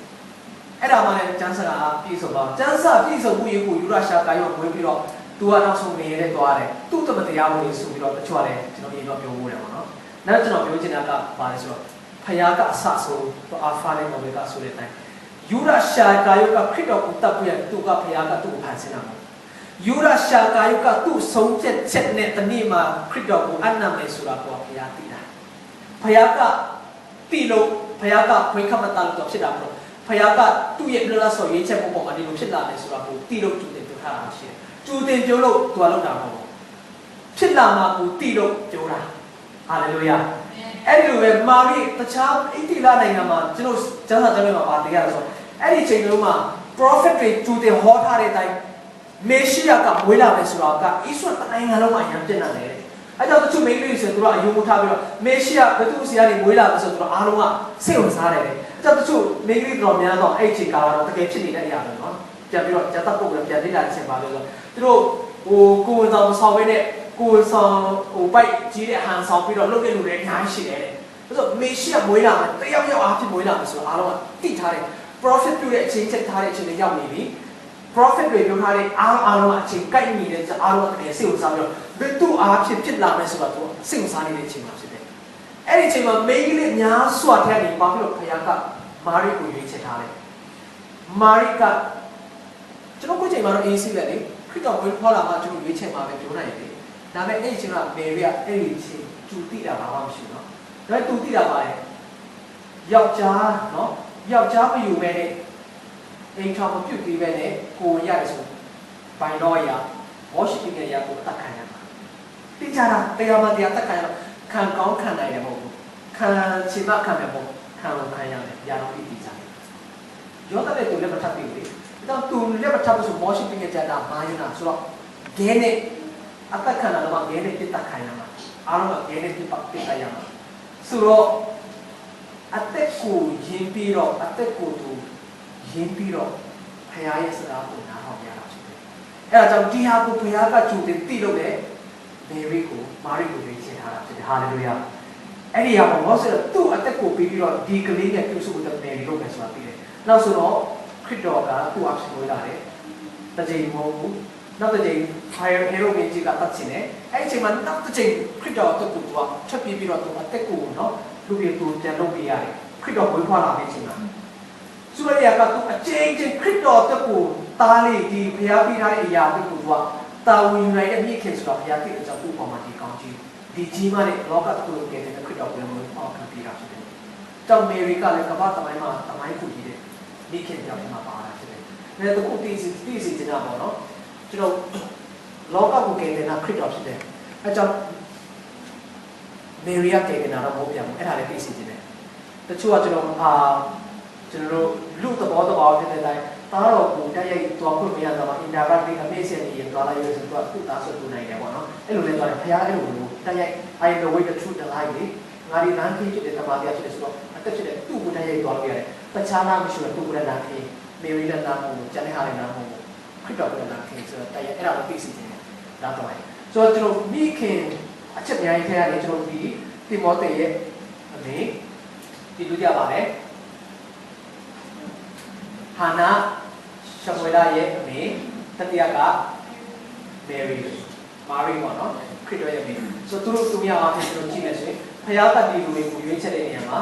Era mana jangan pisau bah, jangan pisau buih yura syakayu buih piro, tua nak sumber tu ada, tu betul ya boleh sumber tu cuare, cuma ini nak jauh boleh mana. နောက်ကျွန်တော်ပြောချင်တာကဘာလဲဆိုတော့ဖယားကအဆဆိုအာဖာနဲ့မော်ဘယ်ကဆိုတဲ့အတိုင်းယူရရှာကာယုကခရစ်တော်ကိုတပ်ပြရသူကဖယားကသူ့ကိုဖန်ဆင်းတာမဟုတ်ယူရရှာကာယုကသူ့ဆုံးဖြတ်ချက်နဲ့တနေ့မှာခရစ်တော်ကိုအနံ့မယ်ဆိုတာကိုဖယားသိတာဖယားကတိလို့ဖယားကခွင့်ခမတလို့တော့ဖြစ်တာမဟုတ်ဖယားကသူ့ရဲ့လွတ်လပ်စွာရွေးချက်ပုံပေါ်မှာဒီလိုဖြစ်လာတယ်ဆိုတာကိုတိလို့သူတင်ပြောထားတာရှိတယ်ကျူတင်ပြောလို့သူကလုပ်တာမဟုတ်ဘူးဖြစ်လာမှာကိုတိလို့ပြောတာဟာလေလုယာအဲ့ဒီလိုပဲမာရိတခြားအီတလနိုင်ငံမှာကျွန်တော်ကျမ်းစာကျမ်းမှာပါတယ်ရဆိုအဲ့ဒီချိန်လုံးမှာ prophet တွေကျူတင်ဟောထားတဲ့အတိုင်းမေရှိယကမွေးလာမယ်ဆိုတာကဣသရေလနိုင်ငံလုံးမှာအရင်ပြည့်နေတယ်အဲ့ကြောင့်တချို့မိန်းကလေးတွေဆိုသူတို့အယုံထားပြီးတော့မေရှိယဘယ်သူစီကနေမွေးလာမယ်ဆိုတော့အားလုံးကစိတ်ဝင်စားတယ်အဲ့ကြောင့်တချို့မိန်းကလေးတော်များတော့အဲ့ချိန်ကာလတော့တကယ်ဖြစ်နေတဲ့အရာပဲနော်ပြန်ပြီးတော့ဇာတ်ပုတ်ကပြန်လေ့လာခြင်းပါလို့ဆိုသူတို့ကိုယ်တော်ဆောင်ပေးတဲ့ကိုယ်ဆောင်ပိုက်ကြီးတဲ့ဟန်ဆောင်ပြီးတော့လုပ်တဲ့လူတွေအများကြီးရှိတယ်တဲ့ဆိုတော့မေရှိယမွေးလာမယ်တယောက်အားဖြင့်မွေးလာမယ်ဆိုတော့အားလုံးကသိထားတယ် prophet ပြုတဲ့အချိန်ချက်ထားတဲ့အချိန်တွေရောက်နေပြီ prophet တွေပြောထားတဲ့အားလုံးအချိန်ကိုက်နေတဲ့အားလုံးကတည်းကစိတ်ဝင်စားပြီးတော့ဘယ်သူအားဖြင့်ဖြစ်လာမယ်ဆိုတော့သူစိတ်ဝင်စားနေတဲ့အချိန်မှာဖြစ်တယ်အဲ့ဒီအချိန်မှာမိန်းကလေးများစွာထဲနေပါပြီးတော့ဖခင်ကမာရိကိုရွေးချယ်ထားတယ်မာရိကကျွန်တော်ကိုချိန်မှာတော့အေးစီးပဲလေခရစ်တော်ကိုခေါ်လာမှကျွန်တော်ရွေးချယ်မှာပဲပြောနိုင်တယ်ဒါပေမဲ့အဲ့ဒီအချိန်မှာမေရီကအဲ့ဒီအချိန်သူသိတာဘာမှမရှိဘူးเนาะဒါပေမဲ့သူသိတာပါလေယောက်ျားเนาะယောက်ျားမယူမဲ့တဲ့အိမ်ထောင်မပြုတ်သေးပဲနဲ့ကိုရရဆိုဘိုင်တော့ရ worshiping ရကိုတတ်ခံရမှာသိကြတာတရားမှတရားတတ်ခံရခံကောင်းခံနိုင်တယ်မဟုတ်ဘူးခံချင်မှခံတယ်မဟုတ်ခံလို့ခံရတယ်ရတော့သိကြတယ်ရောတဲ့တူလည်းမထပ်ပြီလေတော့တူလည်းမထပ်ဘူးဆို worshiping ကြတာမာယနာဆိုတော့ဂဲနဲ့အတတ်ခံတာတော့ဂဲနဲ့ပြတ်တတ်ခံရမှာအားလုံးကဂဲနဲ့ပြတ်တတ်ရမှာဆိုတော့အသက်ကိုယဉ်ပြီးတော့အသက်ကိုသူရင်းပြီးတော့ဖခင်ရဲ့စကားကိုနားထောင်ရတာဖြစ်တယ်။အဲဒါကြောင့်ဒီဟာကိုဖခင်ကကြိုတင်သိလို့လေမေရီကိုမာရိကိုရွေးချယ်ထားတာဖြစ်တယ်။ဟာလေလုယာ။အဲ့ဒီဟာမှာဆိုတော့သူ့အသက်ကိုပြီးတော့ဒီကလေးနဲ့ပြုစုဖို့မေရီလုပ်မယ်ဆိုတာပြီးတယ်။နောက်ဆိုတော့ခရစ်တော်ကသူ့အဖြစ်ဝင်လာတယ်။တစ်ချိန်မဟုတ်ဘူး။နောက်တစ်ချိန် fire hero မင်းကြီးကတတ်ချင်တယ်။အဲ့ဒီချိန်မှာနောက်တစ်ချိန်ခရစ်တော်အတွက်ကိုသူကချက်ပြီးတော့သူအသက်ကိုနော်လူပြေသူပြန်လုပ်ပေးရတယ်။ခရစ်တော်ဝေဖွာလာတဲ့အချိန်မှာဆိုရရကသူအကျဉ်းချင်းခရစ်တော်တက်ကိုတားလေဒီဖျားပြီးထားတဲ့အရာတွေကိုသူကတာဝန်ယူနိုင်တဲ့မြင့်ခင်ဆိုတော့ဖျားတိအကြောင်းသူ့ပေါ်မှာဒီကောင်းကြီးဒီကြီးမားတဲ့လောကတစ်ခုကိုကယ်တဲ့ခရစ်တော်ပြန်လို့အောက်ခံပြီးတာဖြစ်တယ်။တောင်မေရီကလည်းကမ္ဘာသမိုင်းမှာသမိုင်းခုကြီးတဲ့မြင့်ခင်ကြောင့်မှာပါတာဖြစ်တယ်။ဒါတခုသိစီချင်တာပေါ့နော်။ကျွန်တော်လောကကိုကယ်တဲ့ခရစ်တော်ဖြစ်တယ်။အဲကြောင့်မေရီကကယ်တဲ့နာတော့မဟုတ်ပြန်ဘူး။အဲ့ဒါလည်းသိစီချင်တယ်။တချို့ကကျွန်တော်ကျွန်တော်လူသဘောဖြစ်တဲ့အတိုင်းတားတော်ကိုတိုက်ရိုက်သွားခွင့်မရတော့အင်တာဗတ်ပြီးအမေးစင်ကြီးသွားလိုက်ရဆိုတော့သူ့သားဆိုသူနိုင်တယ်ပေါ့နော်အဲ့လိုလဲသွားတယ်ဖခင်အဲ့လိုတိုက်ရိုက် I know way the truth the light လေငါဒီလမ်းကြီးဖြစ်တဲ့တမန်တရားဖြစ်တဲ့ဆိုတော့အသက်ဖြစ်တဲ့သူ့ကိုတိုက်ရိုက်သွားလို့ရတယ်တခြားလားမရှိဘူးသူ့ကိုလည်းလမ်းကြီးမေရီလည်းလမ်းမို့ကျန်တဲ့ဟာလည်းလမ်းမို့ခရစ်တော်ကလည်းလမ်းကြီးဆိုတော့တိုက်ရိုက်အဲ့ဒါကိုသိစီတယ်ဒါတော့ဆိုတော့ကျွန်တော်မိခင်အချက်များကြီးထဲကနေကျွန်တော်ဒီတိမောသေရဲ့အမေဒီလူကြပါတယ်ဟာနာရှမွေလာရဲ့အမေတတိယကမေရီမာရီပေါ့နော်ခရစ်တော်ရဲ့အမေဆိုသူတို့သူများအားဖြင့်ကျွန်တော်ကြည့်မယ်ဆိုရင်ဖခင်ကဒီလူတွေကိုရွေးချယ်တဲ့နေရာမှာ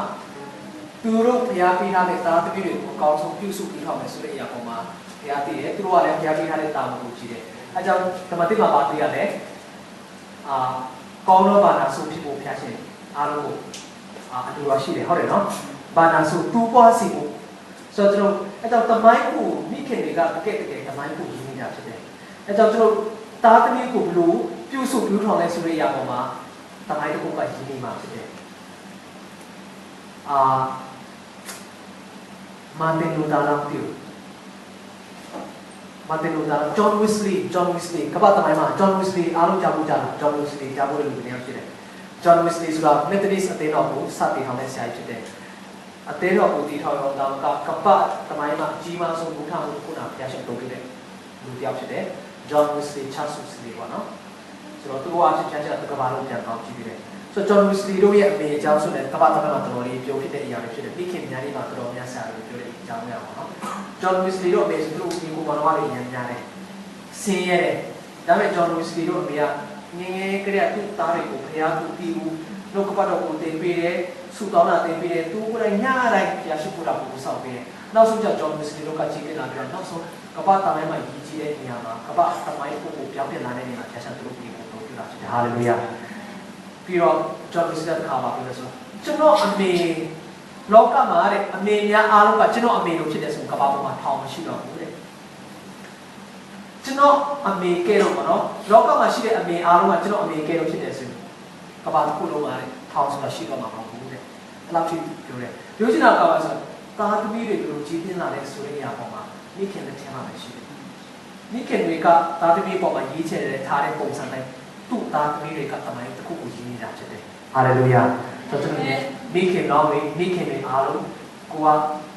သူတို့ဖခင်ပေးထားတဲ့သားသမီးတွေကိုအကောင်းဆုံးပြုစုပြီးထောင်မယ်ဆိုတဲ့အရာပေါ်မှာဖခင်သိတယ်သူတို့ကလည်းဖခင်ပေးထားတဲ့တာဝန်ကိုကြည့်တယ်အဲကြောင့်ဓမ္မသစ်မှာပါတွေ့ရတယ်ကောင်းသောဘာသာဆိုဖြစ်ဖို့ဖခင်ရှင်အားလုံးကိုအတူရရှိတယ်ဟုတ်တယ်နော်ဘာသာဆိုတူပွားစီဖို့ဆိုတော့အဲ့တော့တမိုင်းကိုမိခင်တွေကတကယ်တမိုင်းကိုရင်းနေတာဖြစ်တယ်အဲ့တော့ကျွန်တော်သားသမီးကိုဘလို့ပြုစုပြုထောင်လဲဆိုတဲ့အရာပေါ်မှာတမိုင်းတစ်ခုကရင်းနေမှာဖြစ်တယ်မာတင်လူသားလောက်ပြုမာတင်လူသား John Wesley ကမ္ဘာတမိုင်းမှာ John Wesley အားလုံးကြားဖို့ကြားလား John Wesley ကြားဖို့လူတွေများဖြစ်တယ် John Wesley ဆိုတာ Methodist အသင်းတော်ကိုစတင်ထောင်တဲ့ဆရာကြီးဖြစ်တယ်အသေးတော်ကိုတည်ထောင်ရောတာကပ္ပတမိုင်းမှာကြီးမားဆုံးဘုရားမှုခုနဖျားရှင်တုံးခဲ့တဲ့လူတစ်ယောက်ဖြစ်တဲ့ John Wesley ပေါ့နော်ဆိုတော့သူကဖျားရှင်ကဘာလို့ပြန်ကောင်းကြည့်ပြီးတယ်ဆိုတော့ John Wesley တို့ရဲ့အမေအကြောင်းဆိုတဲ့ကပ္ပတမိုင်းမှာတော်တော်လေးပြောဖြစ်တဲ့အရာတွေဖြစ်တယ်ပြီးခင်များလေးမှာတော်တော်များဆရာတွေပြောတဲ့အကြောင်းများပါတော့ John Wesley တို့အမေဆိုသူ့ဒီကိုဘာလို့လဲညံ့များတယ်ဆင်းရဲတယ်ဒါပေမဲ့ John Wesley တို့အမေကငယ်ငယ်ကလေးကသူ့သားတွေကိုဖျားသူပြီးဘူး နှုတ်ကပတ်တော်ကိုသင်ပေးတယ်ဆုတောင်းတာသင်ပေးတယ်သူကိုယ်တိုင်ညတိုင်းဖျားရှိဖို့တာကိုစောင့်ပေးတယ်နောက်ဆုံးကျဂျွန်မစ္စလီတို့ကကြီးပြလာပြီးတော့နောက်ဆုံးကပ္ပတမိုင်းမှာရည်ကြီးတဲ့နေရာမှာကပ္ပတမိုင်းကိုပြောင်းပြန်လာတဲ့နေရာဖျားရှင်သူတို့ကိုပြုတာဖြစ်တယ်ဟာလေလုယာပြီးတော့ဂျွန်မစ္စလီကခါပါပြီးလို့ဆိုကျွန်တော်အမေလောကမှာတဲ့အမေများအားလုံးကကျွန်တော်အမေလိုဖြစ်တယ်ဆိုကပ္ပပေါ်မှာထောင်မရှိတော့ဘူးတဲ့ကျွန်တော်အမေကဲတော့ပေါ့နော်လောကမှာရှိတဲ့အမေအားလုံးကကျွန်တော်အမေကဲတော့ဖြစ်တယ်ဆိုကပ္ပတစ်ခုလုံးမှာထောင်ဆိုတာရှိတော့မှာမဟုတ်ဘူးတဲ့အဲ့လောက်ထိပြောတယ်ပြောချင်တာကပါဆိုသားသမီးတွေကိုကြီးပြင်းလာတဲ့ဆိုတဲ့နေရာပေါ်မှာမိခင်လက်ထက်မှာပဲရှိတယ်မိခင်တွေကသားသမီးပေါ်မှာရေးချယ်တဲ့ထားတဲ့ပုံစံတိုင်းသူ့သားသမီးတွေကတမိုင်းတစ်ခုကိုရေးနေတာဖြစ်တယ်ဟာလေလုယာဆိုတော့မိခင်တော်မိခင်တွေအားလုံးကိုက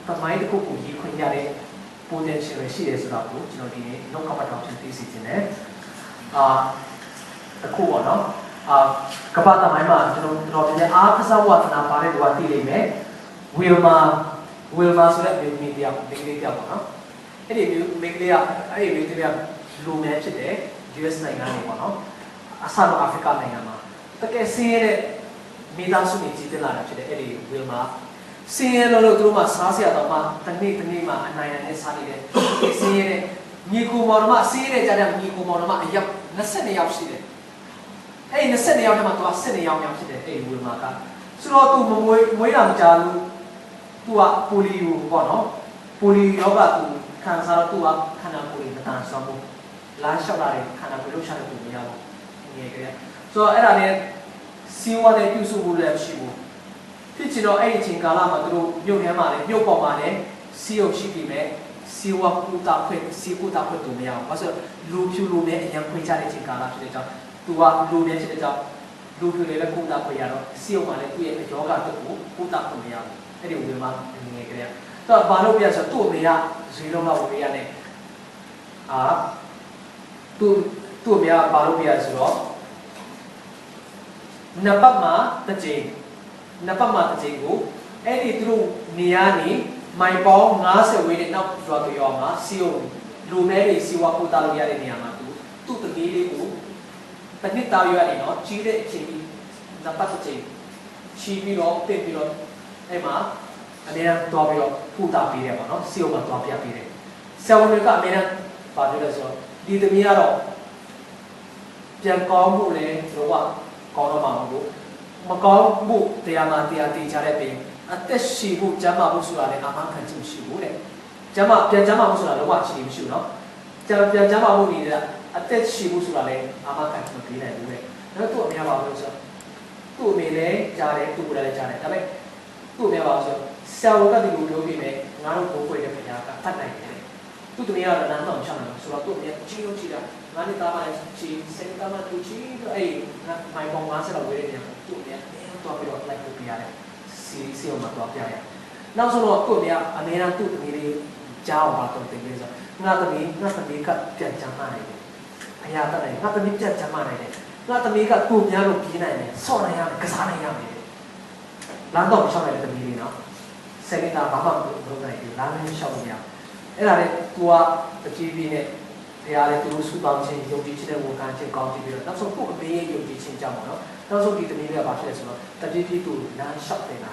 တမိုင်းတစ်ခုကိုရေးခွင့်ရတဲ့ potential ရှိတယ်ဆိုတော့ကျွန်တော်ဒီနေ့လောကပတ်တော်ဖြစ်သိစီခြင်းနဲ့တခုပေါ့နော်ကပ္ပတမိုင်းမှာကျွန်တော်ဒီနေ့အားကစားဝါသနာပါတဲ့သူကသိလိမ့်မယ်ဝီလမာဆိုတဲ့မိန်းကလေးပေါ့နော်အဲ့ဒီမိန်းကလေးကအဲ့ဒီမိန်းကလေးကလူမဲဖြစ်တယ် US နိုင်ငံနေပေါ့နော်အဆန်အာဖရိကနိုင်ငံမှာတကယ်ဆင်းရဲတဲ့မိသားစုတွေကြီးတင်လာတာဖြစ်တယ်အဲ့ဒီဝီလမာဆင်းရဲလို့သူတို့မှစားစရာတော့မှတနေ့မှအနိုင်နဲ့စားနေတယ်ဆင်းရဲတဲ့ညီကိုမောင်တို့မှဆင်းရဲတဲ့ကြားတဲ့ညီကိုမောင်တို့မှအယောက်22ယောက်ရှိတယ်အဲ့ဒီ22ယောက်ထဲမှာသူက12ယောက်ဖြစ်တယ်အဲ့ဒီဝီလမာကဆိုတော့သူမွေးတာမကြဘူးသူကပိုလီယိုပေါ့နော်ပိုလီယောဂသူခံစားတော့သူကခန္ဓာကိုယ်မတန်ဆွမ်းဘူးလမ်းလျှောက်လာတဲ့ခန္ဓာကိုယ်လှုပ်ရှားတဲ့ပုံမရဘူးငယ်ကလေးဆိုတော့အဲ့ဒါနဲ့စီဝါနဲ့ပြုစုဖို့လည်းရှိဘူးဖြစ်ချင်တော့အဲ့ဒီအချိန်ကာလမှာသူတို့မြို့ထဲမှာလည်းမြို့ပေါ်မှာလည်းစီယုံရှိပြီးမဲ့စီဝါကူတာခွင့်တူမရဘူးဘာလို့လူဖြူလူနဲ့အရင်ခွင့်ချတဲ့အချိန်ကာလဖြစ်တဲ့ကြောင့်သူကလူနဲ့ဖြစ်တဲ့ကြောင့်လူဖြူတွေလည်းကူတာခွင့်ရတော့စီယုံမှာလည်းသူ့ရဲ့ယောဂတုတ်ကိုကူတာခွင့်မရဘူးအဲ့ဒီဝင်မှာငယ်ကလေးတော့ဘာလို့ပြဆိုသူ့အမေကဇီလုံးကဝေးရနဲ့သူ့အမေကဘာလို့ပြဆိုတော့နပမှာတစ်ချိန်ကိုအဲ့ဒီသူတို့နေရာနေမိုင်ပေါင်း90ဝေးတဲ့နောက်ရွာတရွာမှာစီယုံလူမဲတွေစီဝါပို့တာလို့ရတဲ့နေရာမှာသူ့တကယ်လေးကိုတစ်နှစ်တာရွာနေတော့ကြီးတဲ့အချိန်ကြီးနပတစ်ချိန်ချီပြီးတော့တင်ပြီးတော့အဲ့မှာအမေကတော့ပြီးတော့ဖူတာပေးတယ်ပေါ့နော်စီယုံမှာတော့ပြပေးတယ်ဆရာဝန်တွေကအမေကဘာပြောလဲဆိုတော့ဒီသမီးကတော့ပြန်ကောင်းမှုလဲတော့ကောင်းတော့မှာမဟုတ်ဘူးမကောင်းမှုတရားမှတရားသိချတဲ့ပြင်အသက်ရှိဖို့ကျမ်းမာဖို့ဆိုတာလည်းအာမခံချက်မရှိဘူးတဲ့ကျမ်းမာဖို့ဆိုတာတော့မရှိမရှိဘူးနော်ပြန်ကျမ်းမာဖို့နေတဲ့အသက်ရှိဖို့ဆိုတာလည်းအာမခံချက်ပေးနိုင်ဘူးတဲ့ဒါတော့သူ့အမေကဘာလို့ဆိုတော့သူ့အမေလည်းကြားတယ်သူ့ကိုယ်လည်းကြားတယ်ဒါပေမဲ့သူ့အမေကဘာလို့ဆိုတော့ဆရာဝန်ကဒီလိုပြောပြီးမယ်ငါတို့ဘိုးခွေတဲ့ခင်ဗျာကဖတ်နိုင်တယ်သူ့တမီးကတော့လမ်းတော့ချောင်းတယ်ဆိုတော့သူ့အမေကြီးလို့ကြီးတာငါနဲ့တာမကြီးစင်တာမသူကြီးတော့အဲ့မိုင်ပေါင်း50လောက်ဝေးတဲ့နေရာသူ့အမေတော့ပြီးတော့လိုက်ပို့ပြရတယ်စီအောင်မှာတော့ပြရတယ်နောက်ဆုံးတော့သူ့အမေကအမေကသူ့တမီးလေးကြားအောင်ပါတော့တင်ပြီးဆိုငါသမီးကပြန်ချမ်းသာနေတယ်အရာတက်တယ်ငါသမီးပြန်ချမ်းသာနေတယ်ငါသမီးကကိုများလို့ပြေးနိုင်တယ်ဆော့နိုင်ရတယ်ကစားနိုင်ရတယ်လမ်းတော့ရှောက်နေတဲ့တမီးလေးနော်စက်နေတာဘာမှမလုပ်နိုင်ဘူးလမ်းလည်းရှောက်လို့မရအဲ့ဒါနဲ့ကိုကတကြီးပြီးနဲ့ဘုရားလည်းသူတို့စုပေါင်းခြင်းယုံကြည်ခြင်းနဲ့ဝန်ခံခြင်းကောင်းကြည့်ပြီးတော့နောက်ဆုံးကိုအမေရဲ့ယုံကြည်ခြင်းကြောင့်ပေါ့နော်နောက်ဆုံးဒီတမီးလေးကဘာဖြစ်လဲဆိုတော့တကြီးပြီးသူလမ်းလျှောက်တင်လာ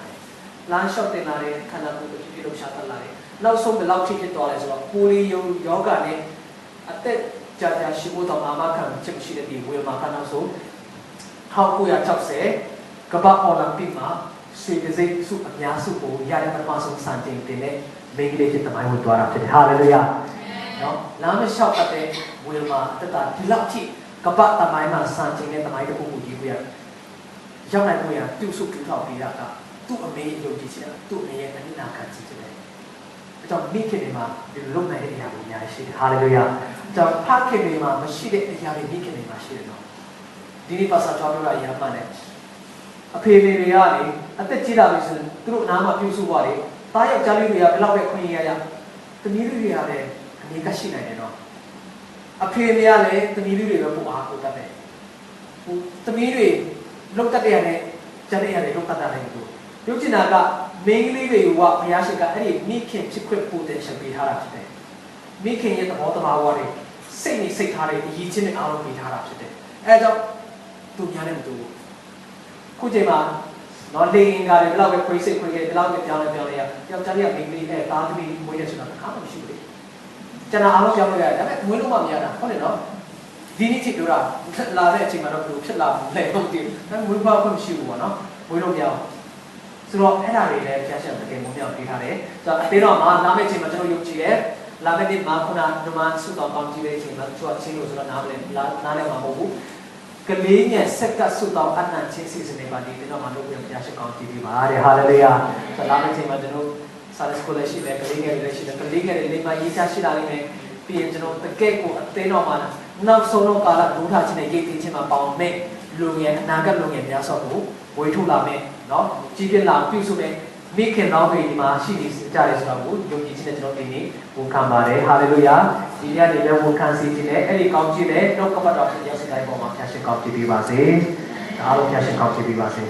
တယ်ခန္ဓာကိုယ်တကြီးပြီးလှုပ်ရှားတတ်လာတယ်နောက်ဆုံးဘယ်လောက်ထိဖြစ်သွားလဲဆိုတော့ပိုလီယိုယောဂနဲ့အသက်ကြာရှိဖို့တော့အာမခံချက်ရှိတဲ့ဒီဝေမာကနောက်ဆုံး1960ကမ္ဘာအိုလံပစ်မှာစေတစိတ်စုအများစုကိုရတဲ့ပထမဆုံးစံချိန်တင်တဲ့မိန်းကလေးဖြစ်တမိုင်းဝင်သွားတာဖြစ်တယ်ဟာလေလုယာနော်လမ်းမလျှောက်တဲ့ဝေမာတတဒီလောက်ထိကမ္ဘာတမိုင်းမှာစံချိန်တဲ့တမိုင်းတစ်ခုကိုကြီးပြရရောက်နိုင်ဖို့ရပြုစုပြုထောင်ပေးတာကသူ့အမေယုံကြည်ခြင်းသူ့အမေရဲ့အနိနာခံခြင်းဖြစ်တယ်အကြောင်းမိခင်တွေမှာဒီလုံနိုင်တဲ့အရာတွေအများကြီးရှိတယ်ဟာလေလုယာအကြောင်းဖခင်တွေမှာမရှိတဲ့အရာတွေမိခင်တွေမှာရှိတယ်နော်ဒီနေ့ပါစာကြောင်းပြောတာအရာမှန်တယ်အဖေတွေကနေအသက်ကြီးလာပြီဆိုရင်သူတို့နားမှာပြုစုပါလေတားယောက်ျားလေးတွေကဘယ်လောက်ပဲခွင့်ရရတမီးလေးတွေကလည်းအနေကရှိနိုင်တယ်နော်အဖေတွေကလည်းတမီးလေးတွေပဲပုံအားကိုတတ်တယ်ဟိုတမီးတွေလုတ်တတ်တဲ့ရနဲ့ကျန်တဲ့ရတွေလုတ်တတ်တာလည်းဘူးပြောချင်တာကမိန်းကလေးတွေကဘုရားရှိခိုးအဲ့ဒီမိခင်ဖြစ်ခွင့်ပိုတဲ့ချက်ပေးထားတာဖြစ်တယ်မိခင်ရဲ့သဘောတရားဝါတွေစိတ်နဲ့စိတ်ထားတဲ့အရေးချင်းနဲ့အားလုံးပေးထားတာဖြစ်တယ်အဲဒါကြောင့်သူများနဲ့မတူဘူး ခုချိန်မှာနော်လေအင်္ဂါတွေဘယ်လောက်ပဲခွေးစိတ်ခွေးခဲ့ဘယ်လောက်ပဲပြောင်းလဲပြောင်းလဲရယောက်ျားလေးကမိန်းကလေးနဲ့သားသမီးမွေးရဆိုတာခါမှမရှိဘူးလေကျွန်တော်အားလုံးပြောင်းလို့ရတယ်ဒါပေမဲ့မွေးလို့မှမရတာဟုတ်တယ်နော်ဒီနေ့ချိန်တို့ကလာတဲ့အချိန်မှာတော့ဘယ်လိုဖြစ်လာလဲမသိဘူးဒါပေမဲ့မွေးဖွားခွင့်မရှိဘူးပေါ့နော်မွေးလို့မရအောင်ဆိုတော့အဲ့ဒါတွေလည်းဖျားရှင်းတကယ်မုန်းမြောက်ပေးထားတယ်ဆိုတော့အသေးတော့မှနားမယ့်ချိန်မှာကျွန်တော်ယုံကြည်တယ်လာမယ့်နေ့မှာခုနကဒီမှာစုတော်ကောင်းကြည့်တဲ့အချိန်မှာသူကချင်းလို့ဆိုတော့နားမလဲနားလည်းမဟုတ်ဘူးကလေးငယ်ဆက်ကစုတော်အနံ့ချင်းစီစဉ်နေပါဒီတော့မှလုပ်ပြီးဖျားရှင်းကောင်းကြည့်ပြီးပါတဲ့ဟာလေလုယာဆိုတော့လာမယ့်ချိန်မှာကျွန်တော်စာစကူလည်းရှိတယ်ကလေးငယ်တွေလည်းရှိတယ်ကလေးငယ်တွေလေးမှရေးချရှိလာလိမ့်မယ်ပြီးရင်ကျွန်တော်တကယ့်ကိုအသေးတော့မှနောက်ဆုံးတော့ကာလဒုထချင်းနဲ့ရေးသိချင်းမှာပေါအောင်မဲ့လူငယ်အနာဂတ်လူငယ်များစွာကိုဝေထုတ်လာမယ်နော်ကြီးပြင်းလာပြုစုမယ်မိခင်တော်တွေဒီမှာရှိနေကြတယ်ဆိုတော့ကိုယုံကြည်ခြင်းနဲ့ကျွန်တော်ဒီနေ့ဝန်ခံပါတယ်ဟာလေလုယာဒီနေ့လည်းဝန်ခံစီခြင်းနဲ့အဲ့ဒီကောင်းခြင်းနဲ့တော့ကပတ်တော်ဖြစ်ရစတဲ့အပေါ်မှာဖျားရှင်ကောင်းကြည့်ပေးပါစေအားလုံးဖျားရှင်ကောင်းကြည့်ပေးပါစေ